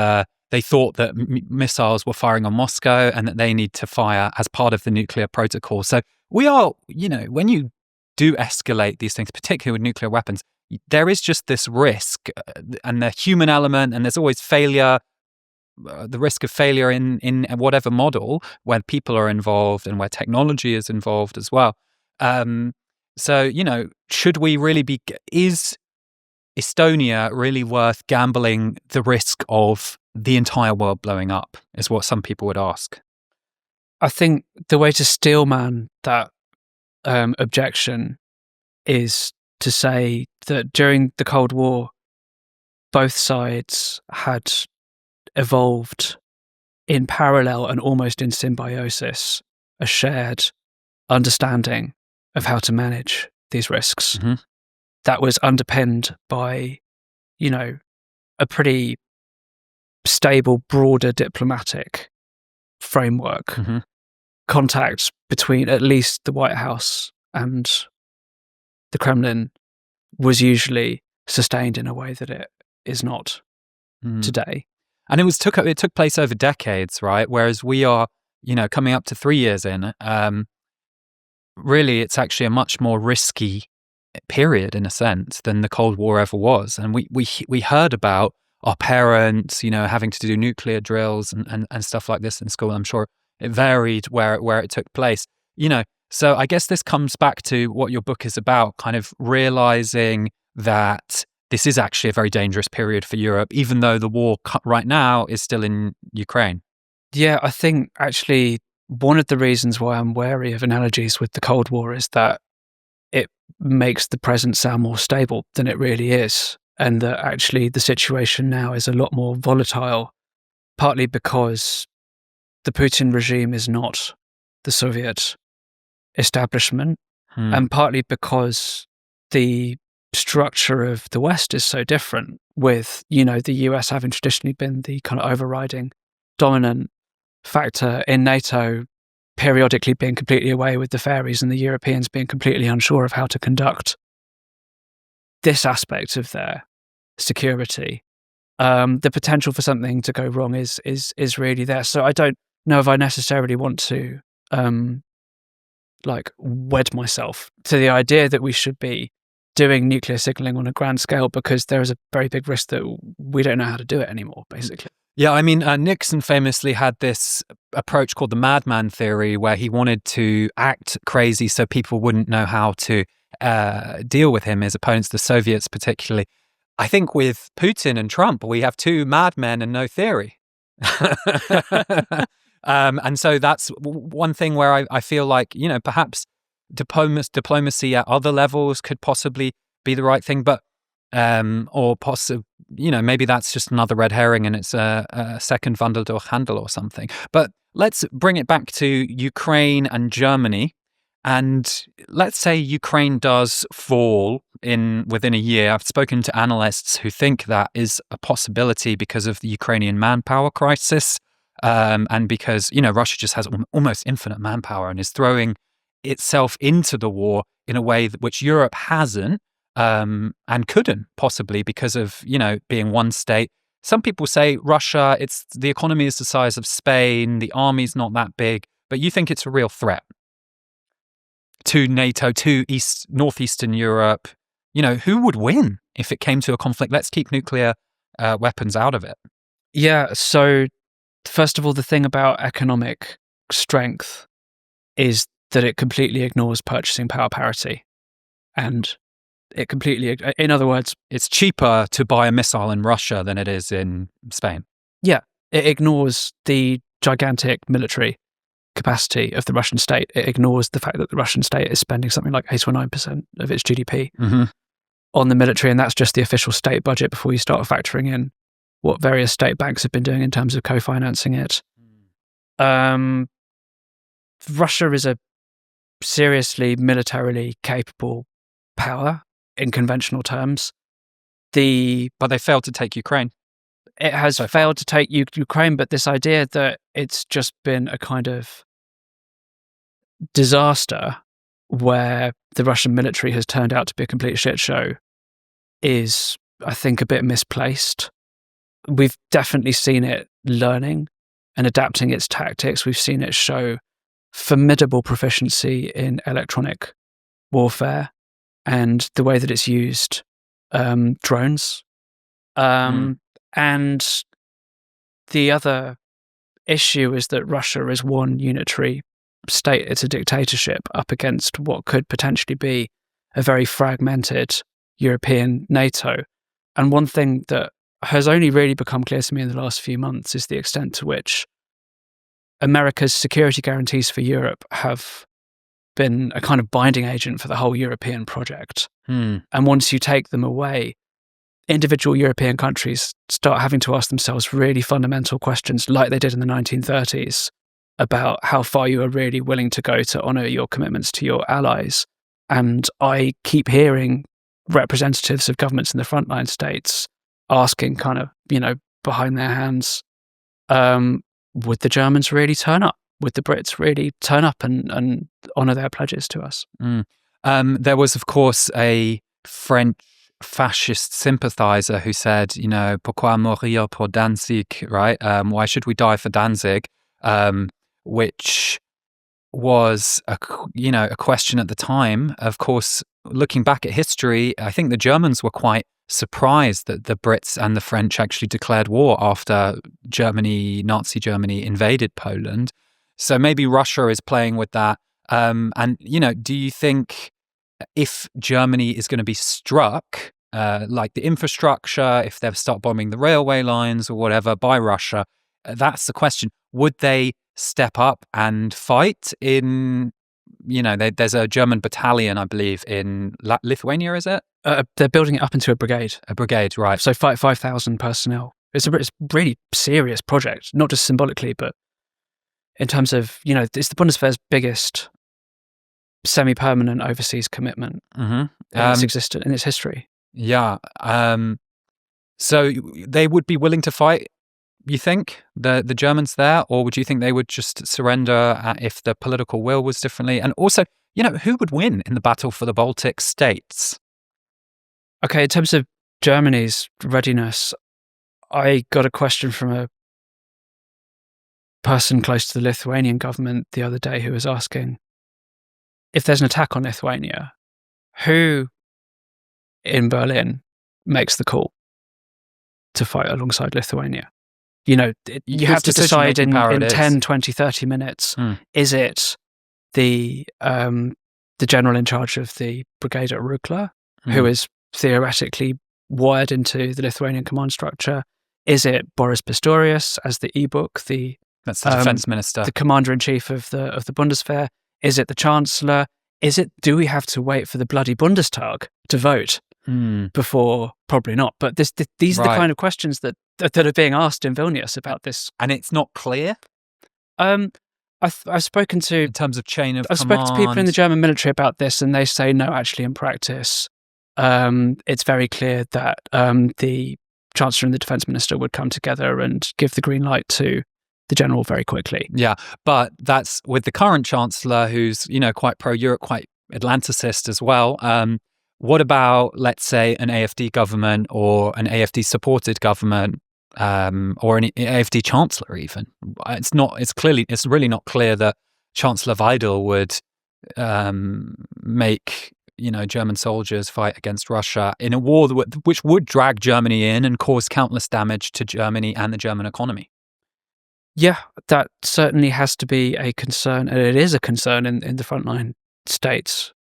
they thought that missiles were firing on Moscow and that they need to fire as part of the nuclear protocol. So we are, when you do escalate these things, particularly with nuclear weapons, there is just this risk and the human element, and there's always failure, the risk of failure in whatever model where people are involved and where technology is involved as well. So, should we really is Estonia really worth gambling the risk of the entire world blowing up, is what some people would ask. I think the way to steelman that objection is to say that during the Cold War, both sides had evolved in parallel and almost in symbiosis a shared understanding of how to manage these risks. Mm-hmm. That was underpinned by, a pretty stable, broader diplomatic framework. Mm-hmm. Contact between at least the White House and the Kremlin was usually sustained in a way that it is not today. And it took place over decades, right? Whereas we are, coming up to 3 years in, really it's actually a much more risky period in a sense than the Cold War ever was. And we heard about our parents, having to do nuclear drills and stuff like this in school. I'm sure it varied where it took place, So I guess this comes back to what your book is about, kind of realizing that this is actually a very dangerous period for Europe, even though the war right now is still in Ukraine. Yeah, I think actually one of the reasons why I'm wary of analogies with the Cold War is that it makes the present sound more stable than it really is. And that actually the situation now is a lot more volatile, partly because the Putin regime is not the Soviet establishment, and partly because the structure of the West is so different, with, the US having traditionally been the kind of overriding dominant factor in NATO, periodically being completely away with the fairies, and the Europeans being completely unsure of how to conduct this aspect of their security. The potential for something to go wrong is really there. So I don't know if I necessarily want to wed myself to the idea that we should be doing nuclear signaling on a grand scale, because there is a very big risk that we don't know how to do it anymore, basically. Yeah, I mean, Nixon famously had this approach called the madman theory, where he wanted to act crazy so people wouldn't know how to deal with him, his opponents, the Soviets particularly. I think with Putin and Trump, we have two madmen and no theory. And so that's one thing where I feel like, perhaps diplomacy at other levels could possibly be the right thing, but maybe that's just another red herring and it's a second Wandel durch Handel or something. But let's bring it back to Ukraine and Germany. And let's say Ukraine does fall within a year. I've spoken to analysts who think that is a possibility because of the Ukrainian manpower crisis, and because Russia just has almost infinite manpower and is throwing itself into the war in a way which Europe hasn't, and couldn't possibly because of being one state. Some people say Russia, the economy is the size of Spain, the army's not that big, but you think it's a real threat to NATO, to northeastern Europe. Who would win if it came to a conflict? Let's keep nuclear weapons out of it. Yeah, so first of all, the thing about economic strength is that it completely ignores purchasing power parity. And in other words, it's cheaper to buy a missile in Russia than it is in Spain. Yeah, it ignores the gigantic military capacity of the Russian state. It ignores the fact that the Russian state is spending something like 8 or 9% of its GDP on the military, and that's just the official state budget before you start factoring in what various state banks have been doing in terms of co-financing it. Russia is a seriously militarily capable power in conventional terms. But they failed to take Ukraine. It has failed to take Ukraine, but this idea that it's just been a kind of disaster where the Russian military has turned out to be a complete shit show is, I think, a bit misplaced. We've definitely seen it learning and adapting its tactics. We've seen it show formidable proficiency in electronic warfare and the way that it's used drones. And the other issue is that Russia is one unitary state. It's a dictatorship up against what could potentially be a very fragmented European NATO. And one thing that has only really become clear to me in the last few months is the extent to which America's security guarantees for Europe have been a kind of binding agent for the whole European project. And once you take them away, individual European countries start having to ask themselves really fundamental questions, like they did in the 1930s, about how far you are really willing to go to honour your commitments to your allies. And I keep hearing representatives of governments in the frontline states asking kind of, behind their hands, would the Germans really turn up? Would the Brits really turn up and honour their pledges to us? There was, of course, a French fascist sympathizer who said, pourquoi mourir pour Danzig, right? Why should we die for Danzig? Which was a question at the time. Of course, looking back at history, I think the Germans were quite surprised that the Brits and the French actually declared war after Nazi Germany invaded Poland. So maybe Russia is playing with that. Do you think if Germany is going to be struck, like the infrastructure, if they've stopped bombing the railway lines or whatever by Russia, that's the question. Would they step up and fight in, there's a German battalion, I believe, in Lithuania, is it? They're building it up into a brigade. A brigade, right. So 5,000 personnel. It's a really serious project, not just symbolically, but in terms of, it's the Bundeswehr's biggest semi-permanent overseas commitment that's existed in its history. Yeah. So they would be willing to fight, you think, the Germans there? Or would you think they would just surrender if the political will was differently? And also, who would win in the battle for the Baltic states? Okay, in terms of Germany's readiness, I got a question from a person close to the Lithuanian government the other day who was asking, if there's an attack on Lithuania, who in Berlin makes the call to fight alongside Lithuania? You have to decide in 10, 20, 30 minutes. Is it the general in charge of the brigade at Rukla, who is theoretically wired into the Lithuanian command structure? Is it Boris Pistorius as the e-book, that's the defense minister, the commander-in-chief of the Bundeswehr? Is it the chancellor? Do we have to wait for the bloody Bundestag to vote before? Probably not. But these are the kind of questions that are being asked in Vilnius about this. And it's not clear? I've spoken to... In terms of chain of command? I've spoken to people in the German military about this, and they say, no, actually, in practice, it's very clear that the chancellor and the defense minister would come together and give the green light to the general very quickly. Yeah, but that's with the current chancellor, who's quite pro-Europe, quite Atlanticist as well. What about, let's say, an AfD government or an AfD-supported government, or an AfD chancellor even? It's really not clear that Chancellor Weidel would make German soldiers fight against Russia in a war which would drag Germany in and cause countless damage to Germany and the German economy. Yeah, that certainly has to be a concern, and it is a concern in the frontline states,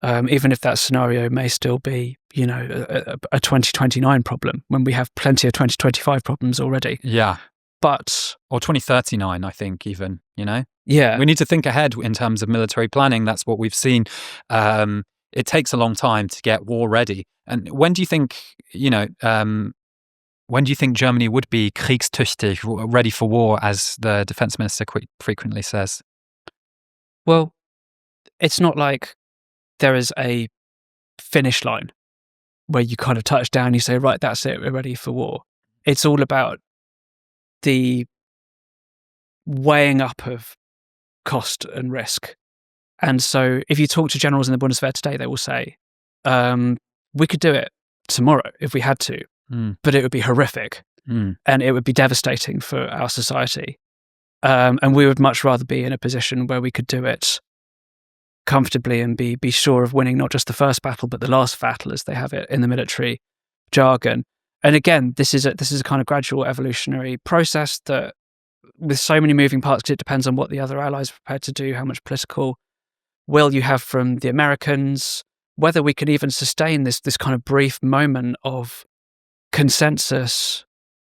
even if that scenario may still be, a 2029 problem when we have plenty of 2025 problems already. Yeah. Or 2039, I think, even, Yeah. We need to think ahead in terms of military planning. That's what we've seen. It takes a long time to get war ready. And when do you think, when do you think Germany would be kriegstüchtig, ready for war, as the defense minister frequently says? Well, it's not like there is a finish line where you kind of touch down, you say, right, that's it, we're ready for war. It's all about the weighing up of cost and risk. And so if you talk to generals in the Bundeswehr today, they will say, we could do it tomorrow if we had to. But it would be horrific and it would be devastating for our society. And we would much rather be in a position where we could do it comfortably and be sure of winning not just the first battle, but the last battle, as they have it in the military jargon. And again, this is a kind of gradual evolutionary process that, with so many moving parts, 'cause it depends on what the other allies are prepared to do, how much political will you have from the Americans, whether we can even sustain this kind of brief moment of consensus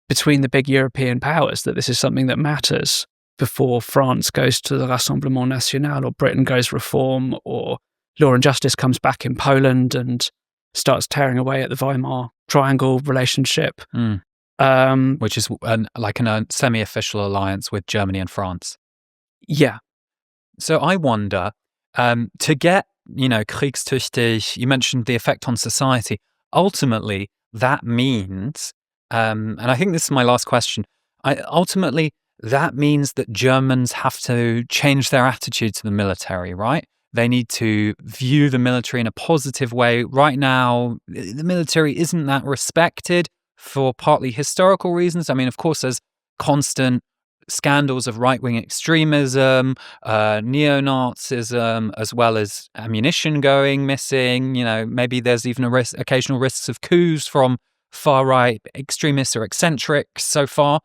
between the big European powers that this is something that matters before France goes to the Rassemblement National, or Britain goes reform, or Law and Justice comes back in Poland and starts tearing away at the Weimar Triangle relationship. Which is like a semi-official alliance with Germany and France. Yeah. So I wonder, to get, kriegstüchtig, you mentioned the effect on society. Ultimately, that means, and I think this is my last question, ultimately, that means that Germans have to change their attitude to the military, right? They need to view the military in a positive way. Right now, the military isn't that respected for partly historical reasons. I mean, of course, there's constant scandals of right-wing extremism, neo-Nazism, as well as ammunition going missing. Maybe there's even occasional risks of coups from far-right extremists or eccentrics so far.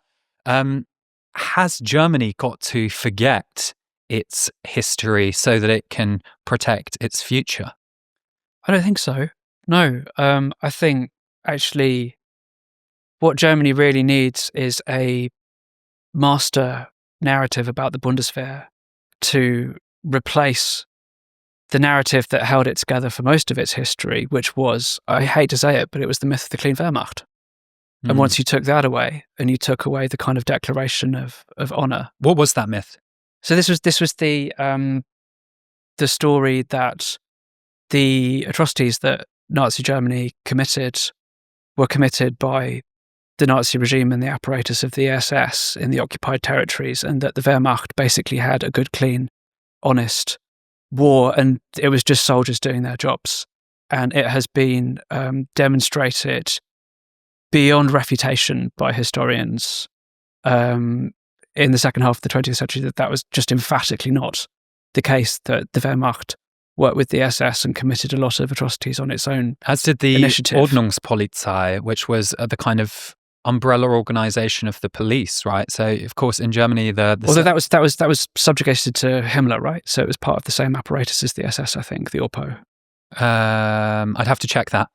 Has Germany got to forget its history so that it can protect its future? I don't think so. No. I think, actually, what Germany really needs is a master narrative about the Bundeswehr to replace the narrative that held it together for most of its history, which was, I hate to say it, but it was the myth of the clean Wehrmacht. And once you took that away, and you took away the kind of declaration of honor. What was that myth? So this was the story that the atrocities that Nazi Germany were committed by the Nazi regime and the apparatus of the SS in the occupied territories, and that the Wehrmacht basically had a good, clean, honest war, and it was just soldiers doing their jobs. And it has been demonstrated beyond refutation by historians in the second half of the 20th century that was just emphatically not the case, that the Wehrmacht worked with the SS and committed a lot of atrocities on its own As did the initiative. Ordnungspolizei, which was the kind of umbrella organization of the police, right? So, of course, in Germany, although that was subjugated to Himmler, right? So it was part of the same apparatus as the SS, I think, the Orpo. I'd have to check that.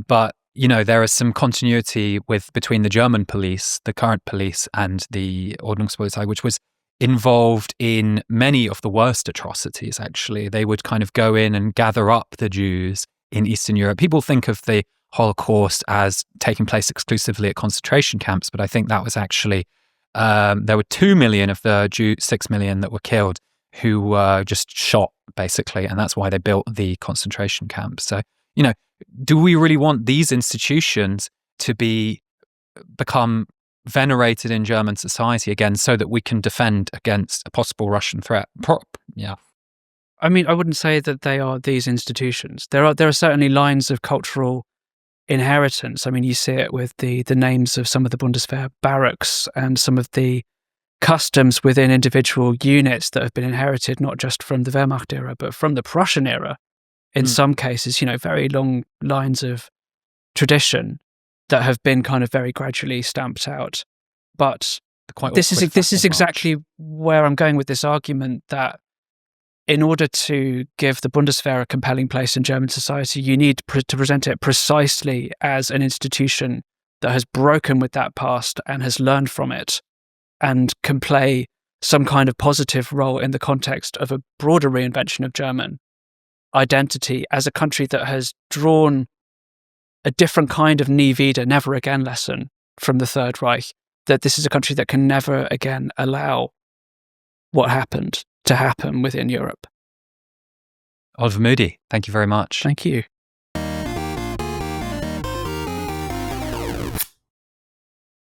But there is some continuity between the German police, the current police, and the Ordnungspolizei, which was involved in many of the worst atrocities, actually. They would kind of go in and gather up the Jews in Eastern Europe. People think of the Holocaust as taking place exclusively at concentration camps, but I think that was actually, there were 2 million of the Jews, 6 million that were killed, who were just shot, basically, and that's why they built the concentration camps. So, do we really want these institutions to become venerated in German society again so that we can defend against a possible Russian threat? Yeah. I mean, I wouldn't say that they are these institutions. There are certainly lines of cultural inheritance. I mean, you see it with the names of some of the Bundeswehr barracks and some of the customs within individual units that have been inherited not just from the Wehrmacht era, but from the Prussian era. In some cases, very long lines of tradition that have been kind of very gradually stamped out. But this is exactly where I'm going with this argument, that in order to give the Bundeswehr a compelling place in German society, you need to present it precisely as an institution that has broken with that past and has learned from it and can play some kind of positive role in the context of a broader reinvention of German identity as a country that has drawn a different kind of nie wieder, never again lesson from the Third Reich, that this is a country that can never again allow what happened to happen within Europe. Oliver Moody, thank you very much. Thank you.